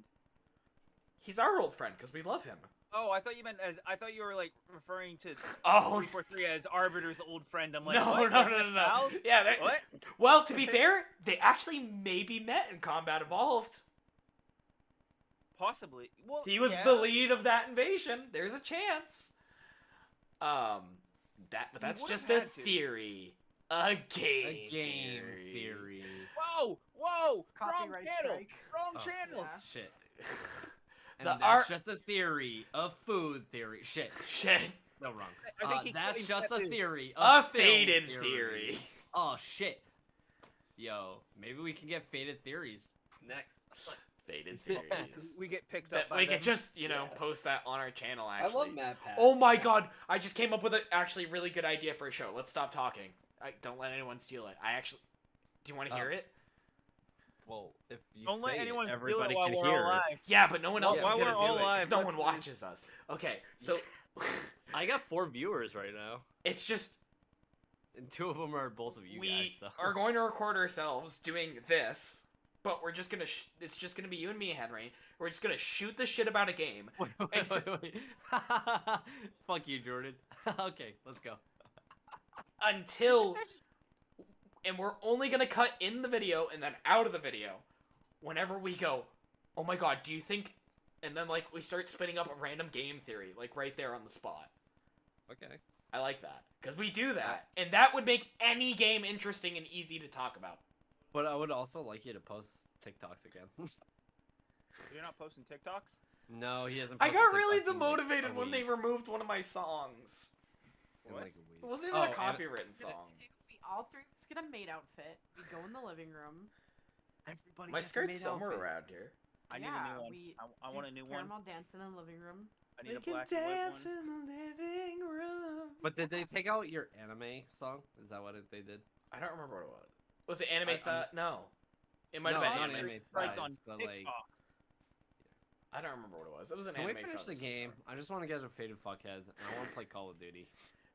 He's our old friend because we love him. Oh, I thought you were like referring to 343 as Arbiter's old friend. I'm like, no. Yeah. What? Well, to be fair, they actually maybe met in Combat Evolved. Possibly. Well, He was the lead of that invasion. There's a chance. But that's just a theory. A game theory. Whoa! Whoa! Wrong Copyright channel! strike. Wrong Oh. channel! Yeah. Shit. And The that's art- just a theory, a food theory. Shit. Shit. No, wrong. I think he That's claimed just that a too. theory. A film faded theory. Oh shit. Yo, maybe we can get faded theories next. Faded theories. We get picked That up by we them. could just, you know, Yeah. post that on our channel, I actually. love Mad Pat. Oh my god, I just came up with an actually really good idea for a show. Let's stop talking. Don't let anyone steal it. Do you want to hear it? Well, if you Don't let say anyone it, steal everybody it while can we're hear. all live. Yeah, but no one else While is gonna we're all do it live, because no let's one do- watches us. Okay, so I got 4 viewers right now, it's just and 2 of them are both of you we guys. So. are going to record ourselves doing this, but we're just gonna it's just gonna be you and me, Henry. We're just gonna shoot the shit about a game Wait. Fuck you, Jordan. Okay, let's go. until, and we're only gonna cut in the video and then out of the video whenever we go, oh my god, do you think, and then like we start spinning up a random game theory like right there on the spot. Okay. I like that because we do that, and that would make any game interesting and easy to talk about. But I would also like you to post TikToks again. You're not posting TikToks? No, he hasn't. I posted got really TikToks in, like, demotivated a when they week. removed one of my songs. In, What? like, a week. It wasn't even Oh, a and- copywritten song. We all three just get a maid outfit. We go in the living room. Everybody My gets a skirt's maid somewhere outfit. around here. I need Yeah, a new one. we I want a new one. Caramel dance in the living room. I need We a can black and white dance one. in the living room. But did they take out your anime song? Is that what they did? I don't remember what it was. Was it Anime I- I'm- No. It might No, have been not anime. Anime Strike Thighs, on but, TikTok. like, I don't remember what it was. It was an Can we anime finish song. the game? I just want to get a Faded Fuckhead, and I want to play Call of Duty.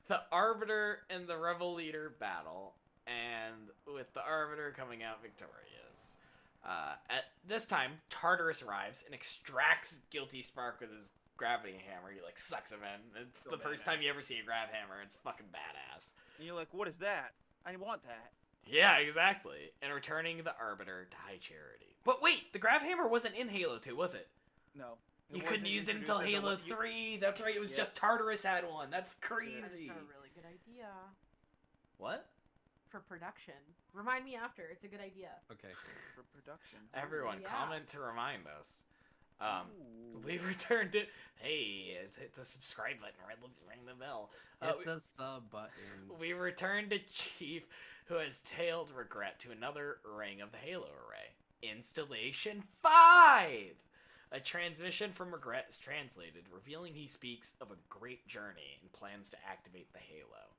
The Arbiter and the Rebel Leader battle, and with the Arbiter coming out victorious. At this time, Tartarus arrives and extracts Guilty Spark with his gravity hammer. He like sucks him in. It's So the first badass. time you ever see a grav hammer. It's fucking badass. And you're like, what is that? I want that. Yeah, exactly. And returning the Arbiter to High Charity. But wait, the grav hammer wasn't in Halo 2, was it? No. You couldn't use it until Halo 3. That's right, it was Yeah. just Tartarus had one. That's I crazy. just got a really good idea What? for production. Remind me after. It's a good idea. Okay. For production. Everyone, Yeah. comment to remind us. Ooh. We returned it. Hey, hit the subscribe button, ring the bell. Hit the sub button. We returned to Chief, who has tailed Regret to another ring of the Halo array. Installation 5! A transmission from Regret is translated, revealing he speaks of a great journey and plans to activate the Halo.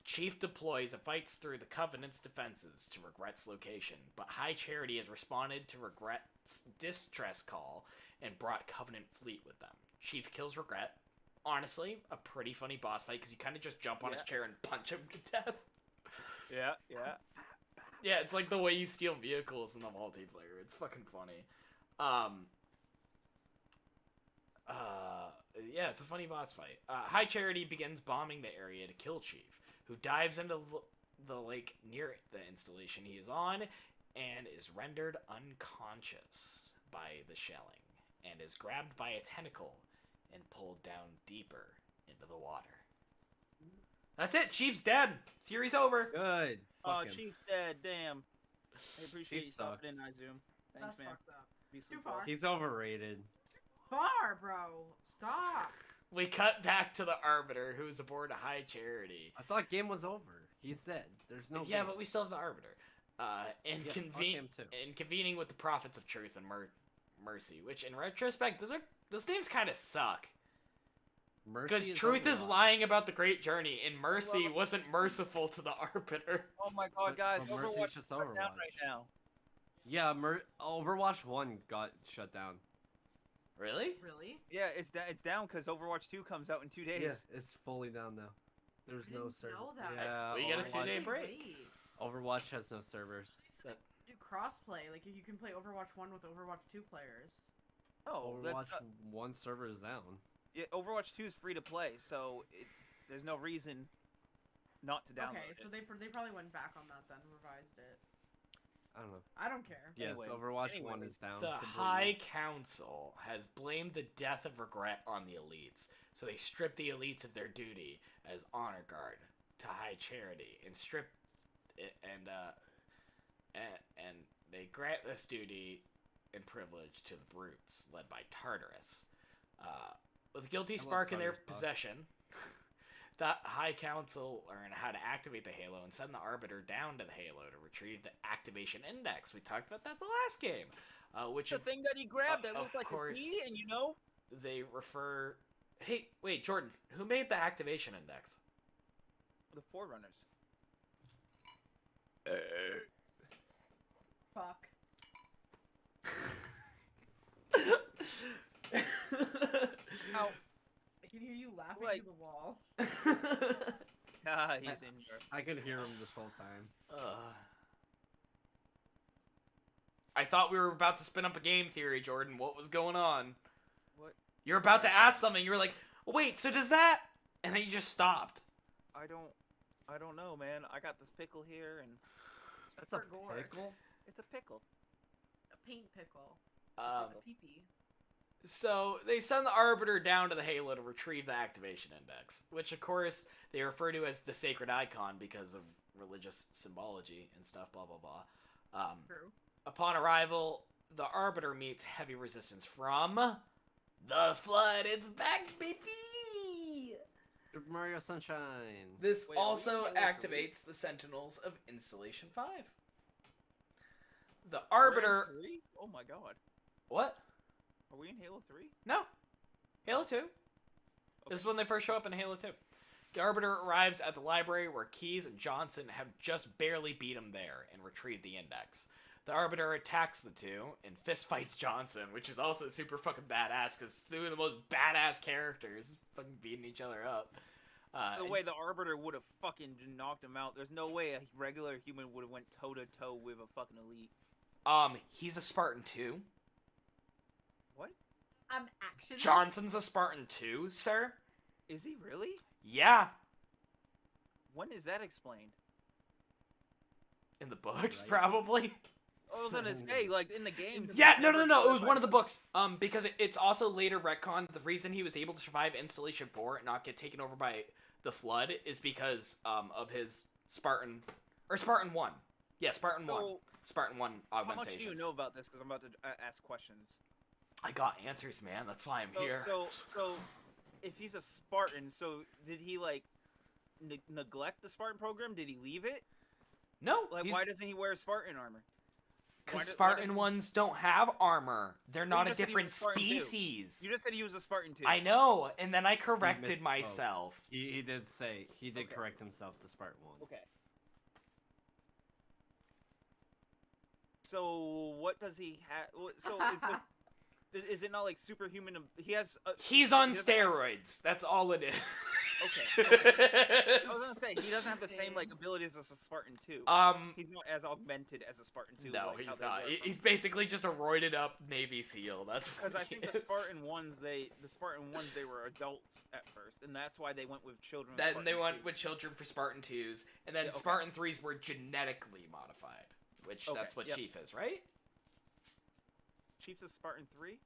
Chief deploys and fights through the Covenant's defenses to Regret's location, but High Charity has responded to Regret's distress call and brought Covenant fleet with them. Chief kills Regret. Honestly, a pretty funny boss fight because you kind of just jump on his Yeah. chair and punch him to death. Yeah, yeah. Yeah, it's like the way you steal vehicles in the multiplayer. It's fucking funny. Yeah, it's a funny boss fight. High Charity begins bombing the area to kill Chief, who dives into the lake near the installation he is on and is rendered unconscious by the shelling and is grabbed by a tentacle and pulled down deeper into the water. That's it. Chief's dead. Series over. Good. Oh, Fuck him. Chief's dead. Damn. I appreciate Chief you stopping in, sucks. Izum. Thanks, That's man. fucked up. Be Too simple. far. He's overrated. Far, bro. Stop. We cut back to the Arbiter, who's aboard a High Charity. I thought game was over. He's dead. There's no. Yeah, game. but we still have the Arbiter. And Yeah, fuck him too. convening with the Prophets of Truth and Mercy, which in retrospect, those names kind of suck. Mercy Because Truth is Overwatch. lying about the Great Journey, and Mercy Well- wasn't merciful to the Arbiter. Oh my god, guys. But Mercy's Overwatch just is shut down Overwatch. right now. Yeah, Overwatch 1 got shut down. Really? Really? Yeah, it's down because Overwatch 2 comes out in 2 days. Yeah, it's fully down now. There's I no didn't server. know that. Yeah, We get a Overwatch- 2-day Really break. late. Overwatch has no servers. They said they do crossplay. Like you can play Overwatch 1 with Overwatch 2 players. Oh, Overwatch that's 1 server is down. yeah, Overwatch 2 is free to play, so there's no reason not to download Okay, it. so they probably went back on that then, revised it. I don't know. I don't care. Yes, Anyways, Overwatch 1 anyways. is down. The completely. High Council has blamed the death of Regret on the elites, so they strip the elites of their duty as honor guard to High Charity and strip and they grant this duty and privilege to the brutes, led by Tartarus. With guilty spark in their possession, the High Council learn how to activate the Halo and send the Arbiter down to the Halo to retrieve the activation index. We talked about that the last game. Which The thing that he grabbed that looked like course. a key, and you know? They refer... Hey, wait, Jordan, who made the activation index? The Forerunners. Fuck. Ow. I can hear you laughing Like- to the wall. Ah, he's in here. I could hear him this whole time. I thought we were about to spin up a game theory, Jordan. What was going on? What? You're about to ask something. You were like, wait, so does that... And then you just stopped. I don't know, man. I got this pickle here, and That's a For gore. pickle? it's a pickle. A paint pickle. Um, A pee-pee. So they send the Arbiter down to the Halo to retrieve the activation index, which of course they refer to as the sacred icon because of religious symbology and stuff, blah blah blah. True. Upon arrival, the Arbiter meets heavy resistance from the Flood. It's back, baby! Super Mario Sunshine. This Wait, are we also in Halo 3? activates the Sentinels of Installation 5. The We're in Arbiter... 3? Oh my god. What? Are we in Halo 3? No. Halo 2. This is when they first show up in Halo 2. The Arbiter arrives at the library where Keyes and Johnson have just barely beat him there and retrieved the index. The Arbiter attacks the two and fistfights Johnson, which is also super fucking badass because two of the most badass characters fucking beating each other up. The way the Arbiter would have fucking knocked him out. There's no way a regular human would have went toe to toe with a fucking elite. He's a Spartan too. What? Action. Johnson's a Spartan too, sir? Is he really? Yeah. When is that explained? In the books, Right. probably. I was gonna say, like, in the games. Yeah, no. It was one of the books. Because it's also later retconned. The reason he was able to survive Installation 4 and not get taken over by the Flood is because of his Spartan 1. Yeah, Spartan 1. So, Spartan 1 how much augmentations. do you know about this? Because I'm about to ask questions. I got answers, man. That's why I'm here. So, if he's a Spartan, so did he like neglect the Spartan program? Did he leave it? No, Like, why doesn't he wear Spartan armor? because why Spartan doesn't- ones don't have armor. They're you not a just said he was different a Spartan too. species. You just said he was a Spartan too. I know, and then I corrected misspoke. myself. He did say, he did Okay. correct himself to Spartan 1. Okay. So what does he have? So is it not like superhuman? He has. He's on he doesn't have- steroids. That's all it is. Okay. I was gonna say he doesn't have the same like abilities as a Spartan too. He's not as augmented as a Spartan too. No, like how he's they not. were He's from- basically just a roided up Navy SEAL. That's what Because I he think the is. Spartan ones, they were adults at first, and that's why they went with children. with Then Spartan they went 2. with children for Spartan 2s, and then Yeah, okay. Spartan 3s were genetically modified, which Okay, that's what yep. Chief is, right? Chiefs of Spartan 3.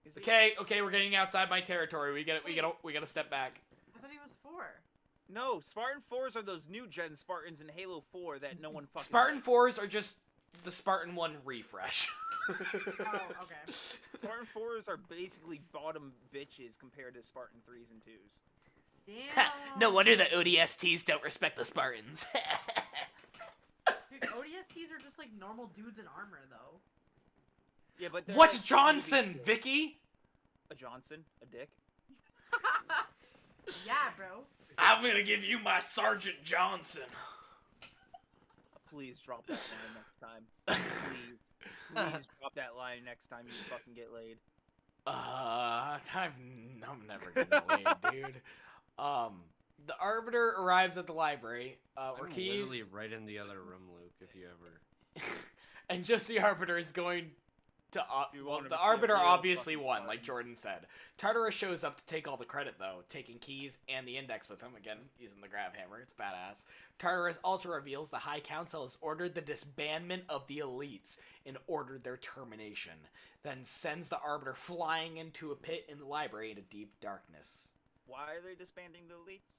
Is he? Okay, we're getting outside my territory. We gotta step back. I thought he was 4. No, Spartan 4s are those new gen Spartans in Halo 4 that no one fucking. Spartan likes. 4s are just the Spartan 1 refresh. Oh, okay. Spartan 4s are basically bottom bitches compared to Spartan 3s and 2s. Damn. No wonder the ODSTs don't respect the Spartans. Dude, ODSTs are just like normal dudes in armor, though. Yeah, but they're What's like Johnson, newbies. Vikki? A Johnson, a dick. Yeah, bro. I'm gonna give you my Sergeant Johnson. Please drop that line next time. Please drop that line next time you fucking get laid. I'm never getting laid, dude. The Arbiter arrives at the library, where I'm Keyes... literally right in the other room, Luke, if you ever... And just the Arbiter is going to... You well, want him the to see a Arbiter real obviously fucking won, Spartan. like Jordan said. Tartarus shows up to take all the credit, though, taking Keyes and the Index with him. Again, using the grab hammer. It's badass. Tartarus also reveals the High Council has ordered the disbandment of the elites and ordered their termination, then sends the Arbiter flying into a pit in the library into deep darkness. Why are they disbanding the elites?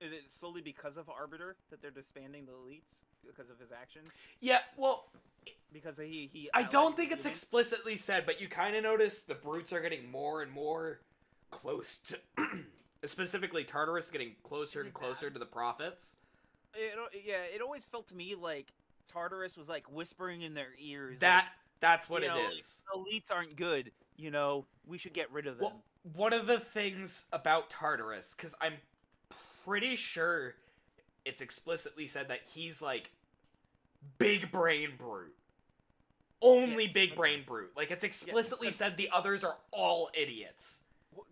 Is it solely because of Arbiter that they're disbanding the elites because of his actions? Yeah, well, Because he I allied don't with think the it's humans? explicitly said, but you kind of notice the brutes are getting more and more close to, specifically Tartarus getting closer Is and it closer bad? to the prophets. It always felt to me like Tartarus was like whispering in their ears. That's what you it know, is. elites aren't good. You know, we should get rid of them. Well, one of the things about Tartarus, because I'm pretty sure it's explicitly said that he's like big brain brute. Only Yes. big brain brute. Like it's explicitly because- said the others are all idiots.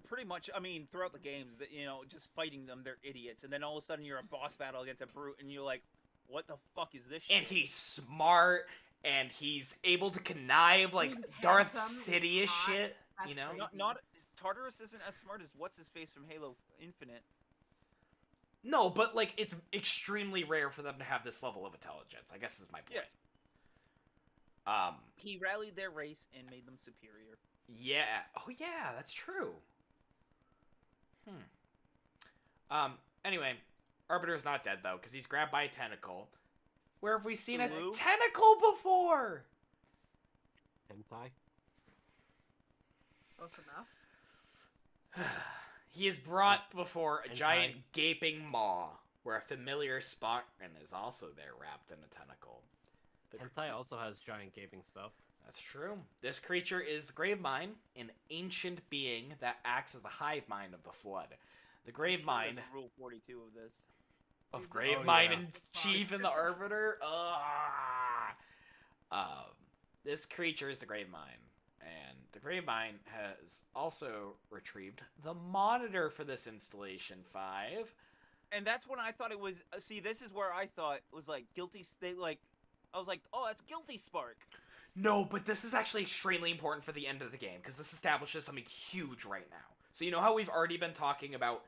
Pretty much, I mean, throughout the games, that just fighting them, they're idiots, and then all of a sudden you're a boss battle against a brute, and you're like, "What the fuck is this?" And shit? he's smart, and he's able to connive like He's Darth handsome, Sidious hot. shit. That's You know, crazy. Not Tartarus isn't as smart as what's his face from Halo Infinite. no, but like it's extremely rare for them to have this level of intelligence. I guess is my point. Yes. Um. He rallied their race and made them superior. Yeah. Oh yeah, that's true. Anyway, Arbiter's not dead though, because he's grabbed by a tentacle. Where have we seen a Hulu? tentacle before? Hentai. Close enough. He is brought before a Hentai. giant gaping maw, where a familiar Spartan is also there wrapped in a tentacle. The Hentai also has giant gaping stuff. That's true. This creature is the Gravemind, an ancient being that acts as the hive mind of the Flood. The Gravemind There's Rule 42 of this. of Oh, Gravemind yeah. and Chief and the Arbiter. This creature is the Gravemind, and the Gravemind has also retrieved the monitor for this installation 5. And that's when I thought it was. See, this is where I thought it was like guilty. I was like, oh, that's Guilty Spark. No, but this is actually extremely important for the end of the game, because this establishes something huge right now. So you know how we've already been talking about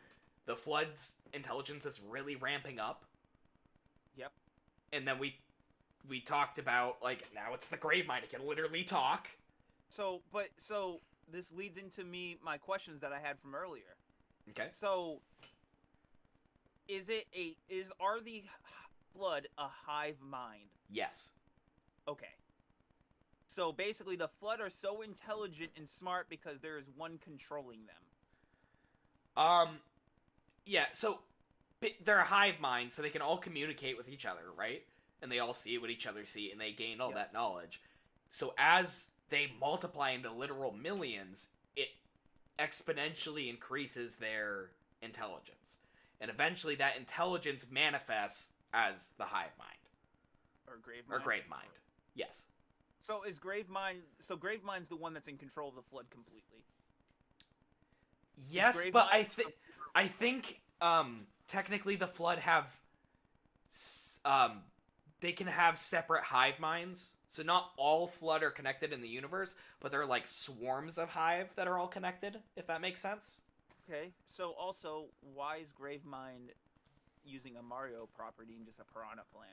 the Flood's intelligence is really ramping up? Yep. And then we talked about, like, now it's the Gravemind, it can literally talk. So this leads into my questions that I had from earlier. Okay. So, are the Flood a hive mind? Yes. Okay. So basically, the Flood are so intelligent and smart because there is one controlling them. Yeah, so they're a hive mind, so they can all communicate with each other, right? And they all see what each other see, and they gain all Yep. that knowledge. So as they multiply into literal millions, it exponentially increases their intelligence. And eventually that intelligence manifests as the hive mind. Or Gravemind. Or Gravemind. Yes. So is Gravemind... So Gravemind's the one that's in control of the Flood completely. Yes, Gravemind- but I think technically the Flood have they can have separate hive minds. So not all Flood are connected in the universe, but they're like swarms of hive that are all connected, if that makes sense. Okay, so also, why is Gravemind using a Mario property and just a piranha plant?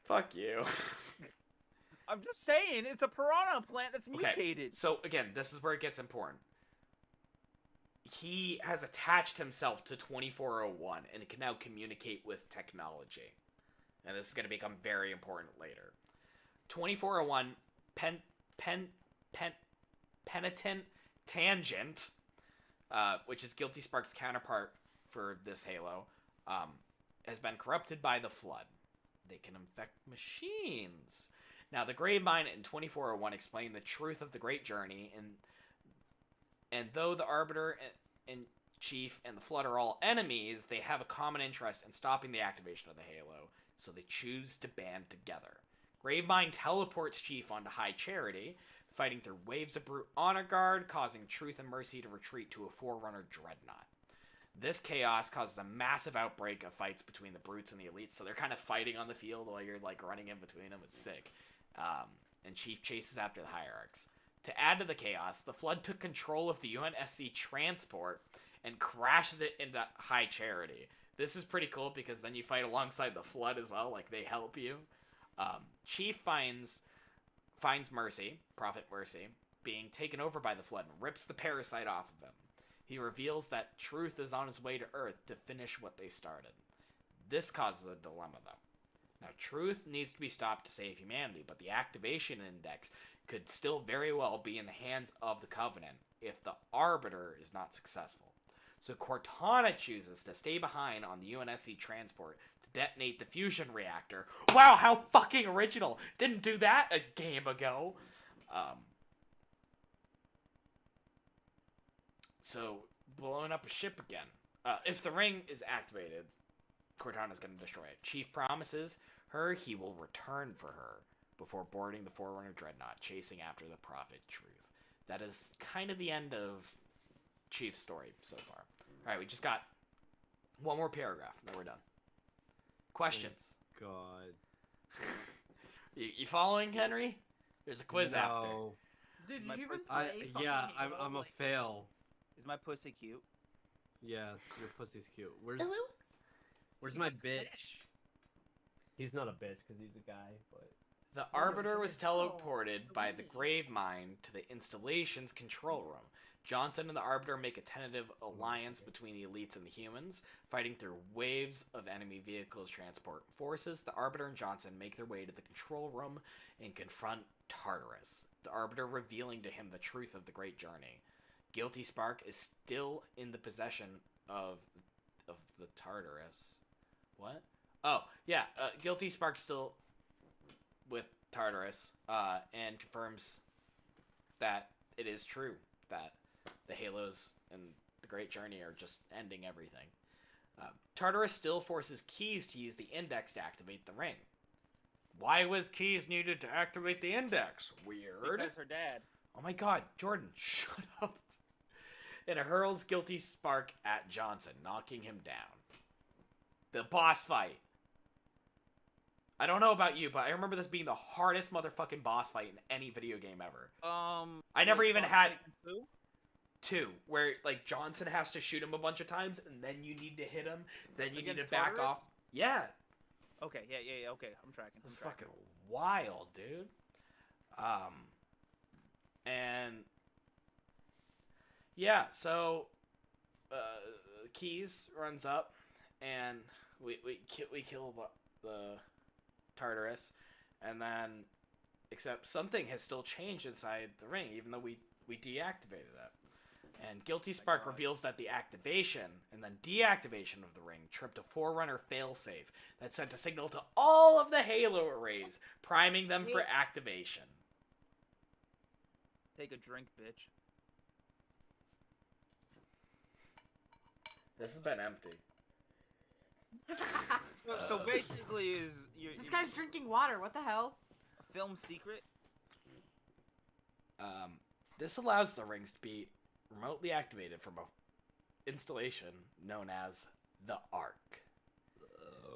Fuck you. I'm just saying, it's a piranha plant that's Okay. mutated. So again, this is where it gets important. He has attached himself to 2401 and can now communicate with technology. And this is going to become very important later. 2401 Penitent Tangent, which is Guilty Spark's counterpart for this Halo, has been corrupted by the Flood. They can infect machines. Now, the Gravemind in 2401 explain the truth of the Great Journey, and though the Arbiter and Chief and the Flood are all enemies, they have a common interest in stopping the activation of the Halo, so they choose to band together. Gravemind teleports Chief onto High Charity, fighting through waves of brute honor guard, causing Truth and Mercy to retreat to a Forerunner Dreadnought. This chaos causes a massive outbreak of fights between the brutes and the elites, so they're kind of fighting on the field while you're like running in between them. It's sick. And Chief chases after the Hierarchs. To add to the chaos, the Flood took control of the UNSC transport and crashes it into High Charity. This is pretty cool because then you fight alongside the Flood as well, like they help you. Chief finds Mercy, Prophet Mercy, being taken over by the Flood and rips the parasite off of him. He reveals that Truth is on his way to Earth to finish what they started. This causes a dilemma, though. Now, Truth needs to be stopped to save humanity, but the activation index could still very well be in the hands of the Covenant if the Arbiter is not successful. So Cortana chooses to stay behind on the UNSC transport to detonate the fusion reactor. Wow, how fucking original! Didn't do that a game ago. So, blowing up a ship again. If the ring is activated, Cortana's going to destroy it. Chief promises her he will return for her before boarding the Forerunner Dreadnought, chasing after the Prophet Truth. That is kind of the end of Chief's story so far. Alright, we just got one more paragraph, then we're done. Questions? Oh, God. You following, Henry? There's a quiz after. Dude, My did you even first- play fucking Yeah, Halo? I'm a Like, fail. Is my pussy cute? Yes, your pussy's cute. Where's my bitch? He's not a bitch because he's a guy, but The Arbiter was teleported by the Grave Mine to the installation's control room. Johnson and the Arbiter make a tentative alliance between the elites and the humans, fighting through waves of enemy vehicles, transport forces. The Arbiter and Johnson make their way to the control room and confront Tartarus, the Arbiter revealing to him the truth of the Great Journey. Guilty Spark is still in the possession of the Tartarus. What? Oh, yeah, Guilty Spark still with Tartarus, and confirms that it is true that the Halos and the Great Journey are just ending everything. Tartarus still forces Keys to use the Index to activate the ring. Why was Keys needed to activate the Index? Weird. Because her dad. Oh my god, Jordan, shut up. And it hurls Guilty Spark at Johnson, knocking him down. The boss fight. I don't know about you, but I remember this being the hardest motherfucking boss fight in any video game ever. I never even had two, where like Johnson has to shoot him a bunch of times, and then you need to hit him, then you need to Against back Tartarus? off. Yeah, Okay, yeah, okay. I'm tracking. it's fucking wild, dude. And yeah, so Keys runs up, and we kill the Tartarus, and then except something has still changed inside the ring, even though we deactivated it. And Guilty Spark reveals that the activation and then deactivation of the ring tripped a Forerunner failsafe that sent a signal to all of the Halo arrays, priming them for activation. Take a drink, bitch. This has been empty. So basically, is This guy's drinking water. What the hell? a film secret? This allows the rings to be remotely activated from a installation known as the Ark.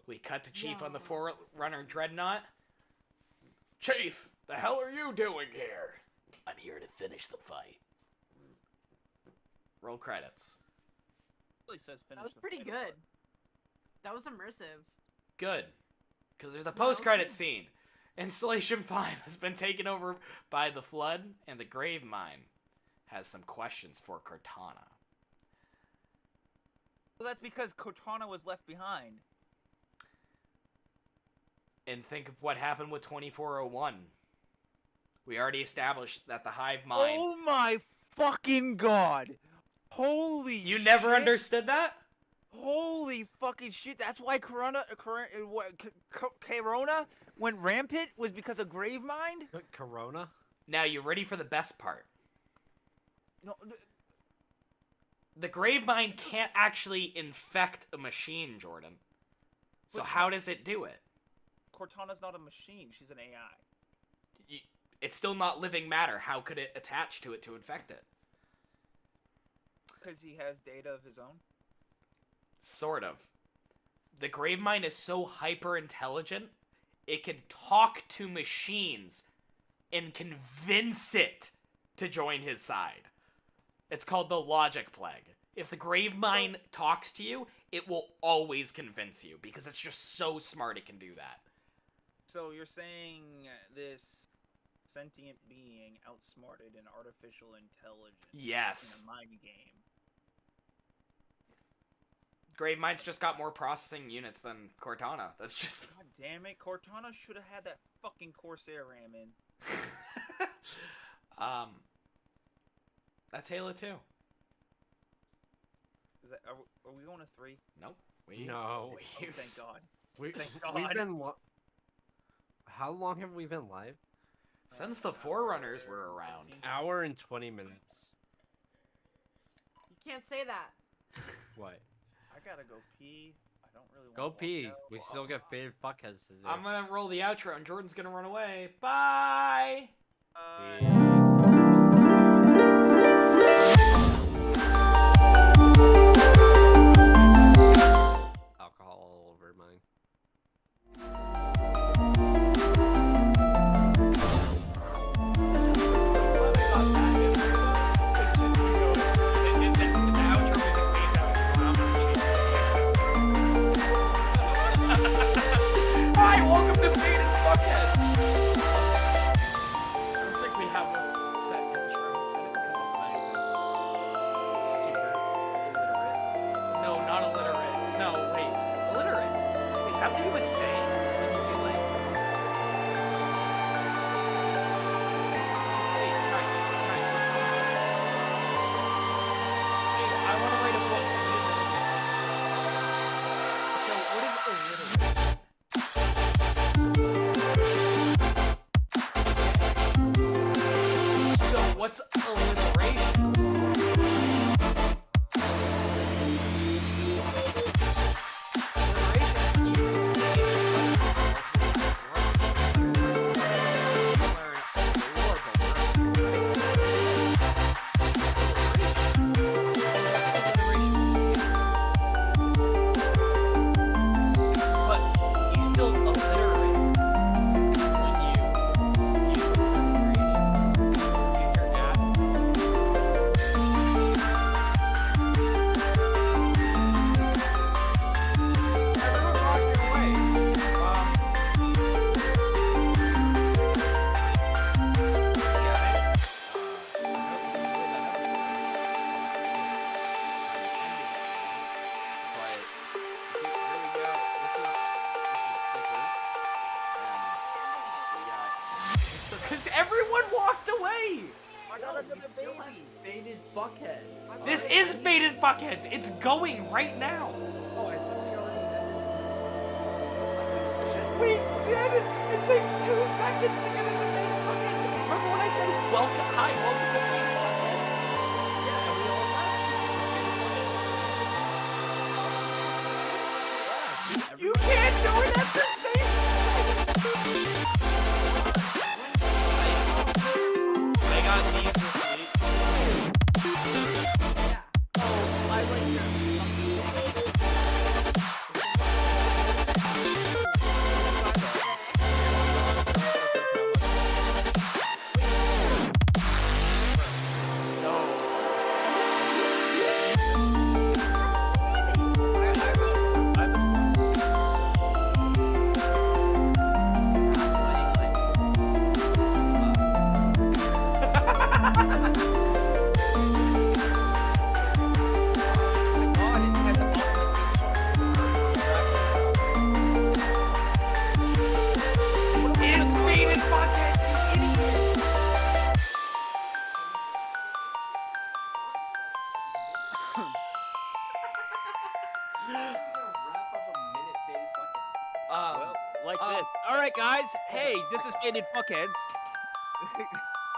We cut to Chief on the Forerunner Dreadnought. Chief, the hell are you doing here? I'm here to finish the fight. Roll credits. Really says finish. That was the pretty fight. good. That was immersive. Good. Because there's a post-credit scene. Installation 5 has been taken over by the Flood, and the Grave Mine has some questions for Cortana. Well, that's because Cortana was left behind. And think of what happened with 2401. We already established that the Hive Mind... Oh my fucking god! Holy You never shit. understood that? Holy fucking shit! That's why Corona went rampant, was because of Gravemind? Corona? Now, you ready for the best part? No, The Grave Mind can't actually infect a machine, Jordan. So But- how does it do it? Cortana's not a machine. She's an AI. It's still not living matter. How could it attach to it to infect it? Because he has data of his own. Sort of. The Grave Mind is so hyper intelligent, it can talk to machines and convince it to join his side. It's called the Logic Plague. If the Grave Mind talks to you, it will always convince you because it's just so smart it can do that. So you're saying this sentient being outsmarted an artificial intelligence Yes. in a mind game? Gravemine's just got more processing units than Cortana. That's just... God damn it, Cortana should have had that fucking Corsair RAM in. That's Halo 2. Is that, are we going to 3? Nope. No. Oh, thank God. We've God. been. How long have we been live? Since the Forerunners were around. Hour and 20 minutes. You can't say that. What? I gotta go pee. I don't really want Go to pee. walk out. We still get faded fuckheads to do. I'm gonna roll the outro and Jordan's gonna run away. Bye! Alcohol all over mine. Hi, welcome to Faded Fuckheads! I don't think we have a set intro. I didn't come up with super illiterate. No, not illiterate. No, wait. Illiterate. Is that what you would say when you do like... Wait, guys, listen. Hey, I want to write a book and you know this. So, what is illiterate? So what's alliteration? Alliteration means to say but you still alliterate when you use alliteration. Get your ass. Everyone rock your way. Because everyone walked away! I got another Still have baby. faded fuckheads. This is Faded Fuckheads! It's going right now! Oh, I thought we already We did it! It takes 2 seconds to get into Faded Fuckheads! Remember when I said welcome, hi, welcome to Faded Fuckheads? You can't do it at the same time! I got these this week. Yeah. I like your This is Faded Fuckheads, you idiot! Well, like Um, this. All right, guys. Hey, this is Faded Fuckheads.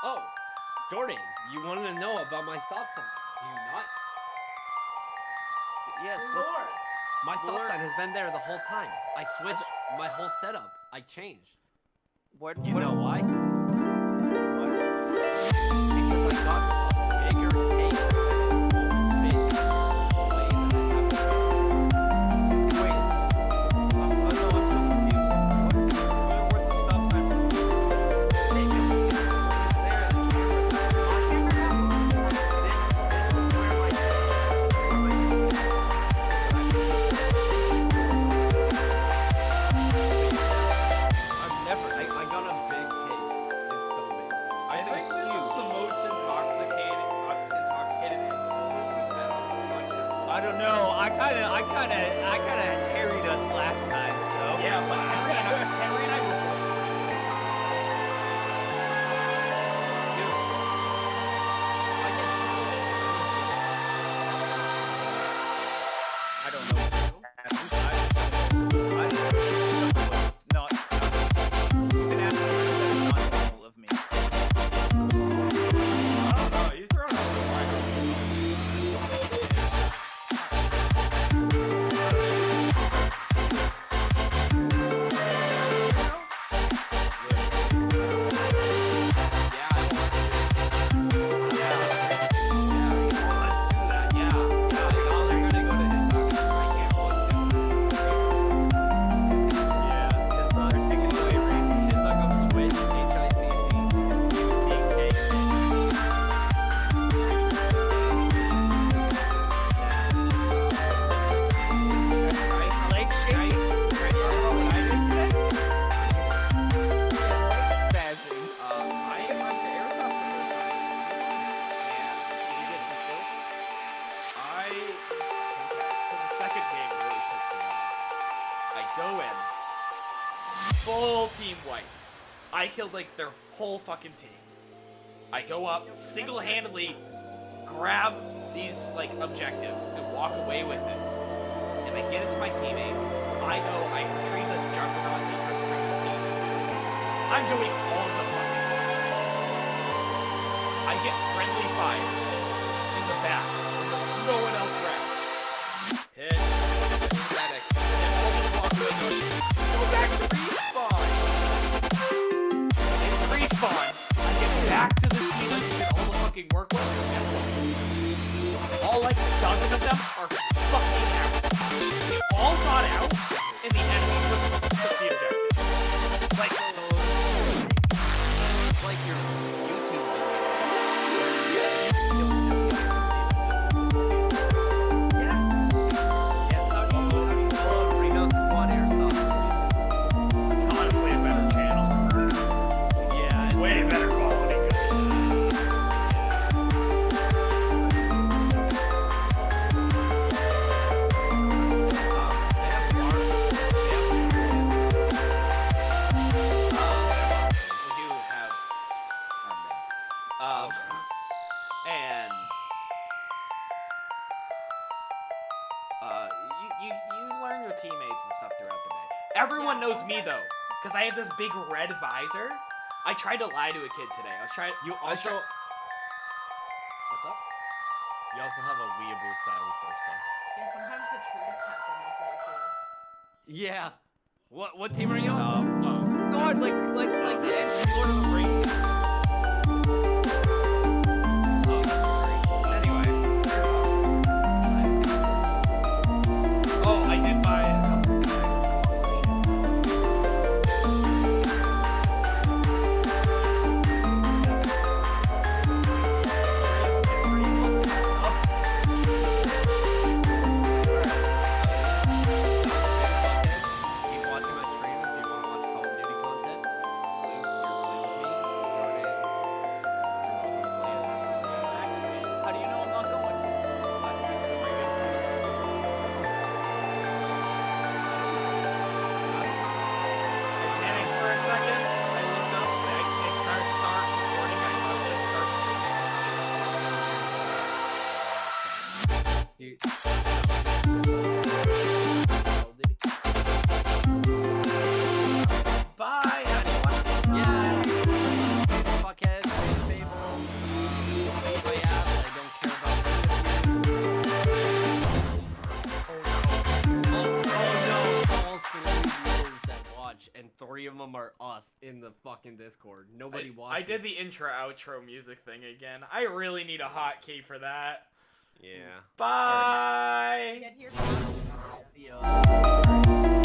Oh, Jordan, you wanted to know about my stop sign? Do you not? Yes. Lord. My stop Lord. sign has been there the whole time. I switched my whole setup. I changed. What? You what, know why? What? Because I got a bigger case and it won't fit the way that I have it. Wait. No, I'm so confused. Where's the stop sign? It's there. This is where I've never. I got a big case. I don't know. I kind of carried us last time, so. Yeah, but Henry and I were both I don't know. Not. You can ask me if that's not normal of me. I don't know. You throw it over the line. I killed like their whole fucking team. I go up, single-handedly grab these like objectives and walk away with it. And I get it to my teammates. I retrieve this juggernaut and I bring the piece to. I'm doing all the fucking work. I get friendly fire in the back. There's no one else around. Hit. Medic. And all just walk away going, go back to respawn. Respawn. I get back to the team I did all the fucking work with, and guess what? All like a dozen of them are fucking out. They all got out, and the enemy took the objective. Like your YouTube Reno Squad Airsoft. it's honestly a better channel. Yeah, Way better quality. We do have armbands. And you learn your teammates and stuff throughout the day. Everyone knows me though, because I have this big red visor. I tried to lie to a kid today. I was trying. also What's up? you also have a weeaboo silencer, so. Yeah, sometimes the trees happen in play too. Yeah. What team are you on? God, like the end of Lord of the Rings. Anyway. Oh, I did buy a couple of Keep watching my stream if you want to watch Call of Duty content. How do you know I'm not going? panicked for a second. I looked up. It started start recording. I thought it said start streaming. Dude. Bye. Anyone? Yeah. Fuckhead, Faded Fables. Eat my ass. I don't care about all 3 viewers that watch, and 3 of them are us in the fucking Discord. Nobody watches. I did the intro outro music thing again. I really need a hotkey for that. Yeah. Bye. Get here. Adios.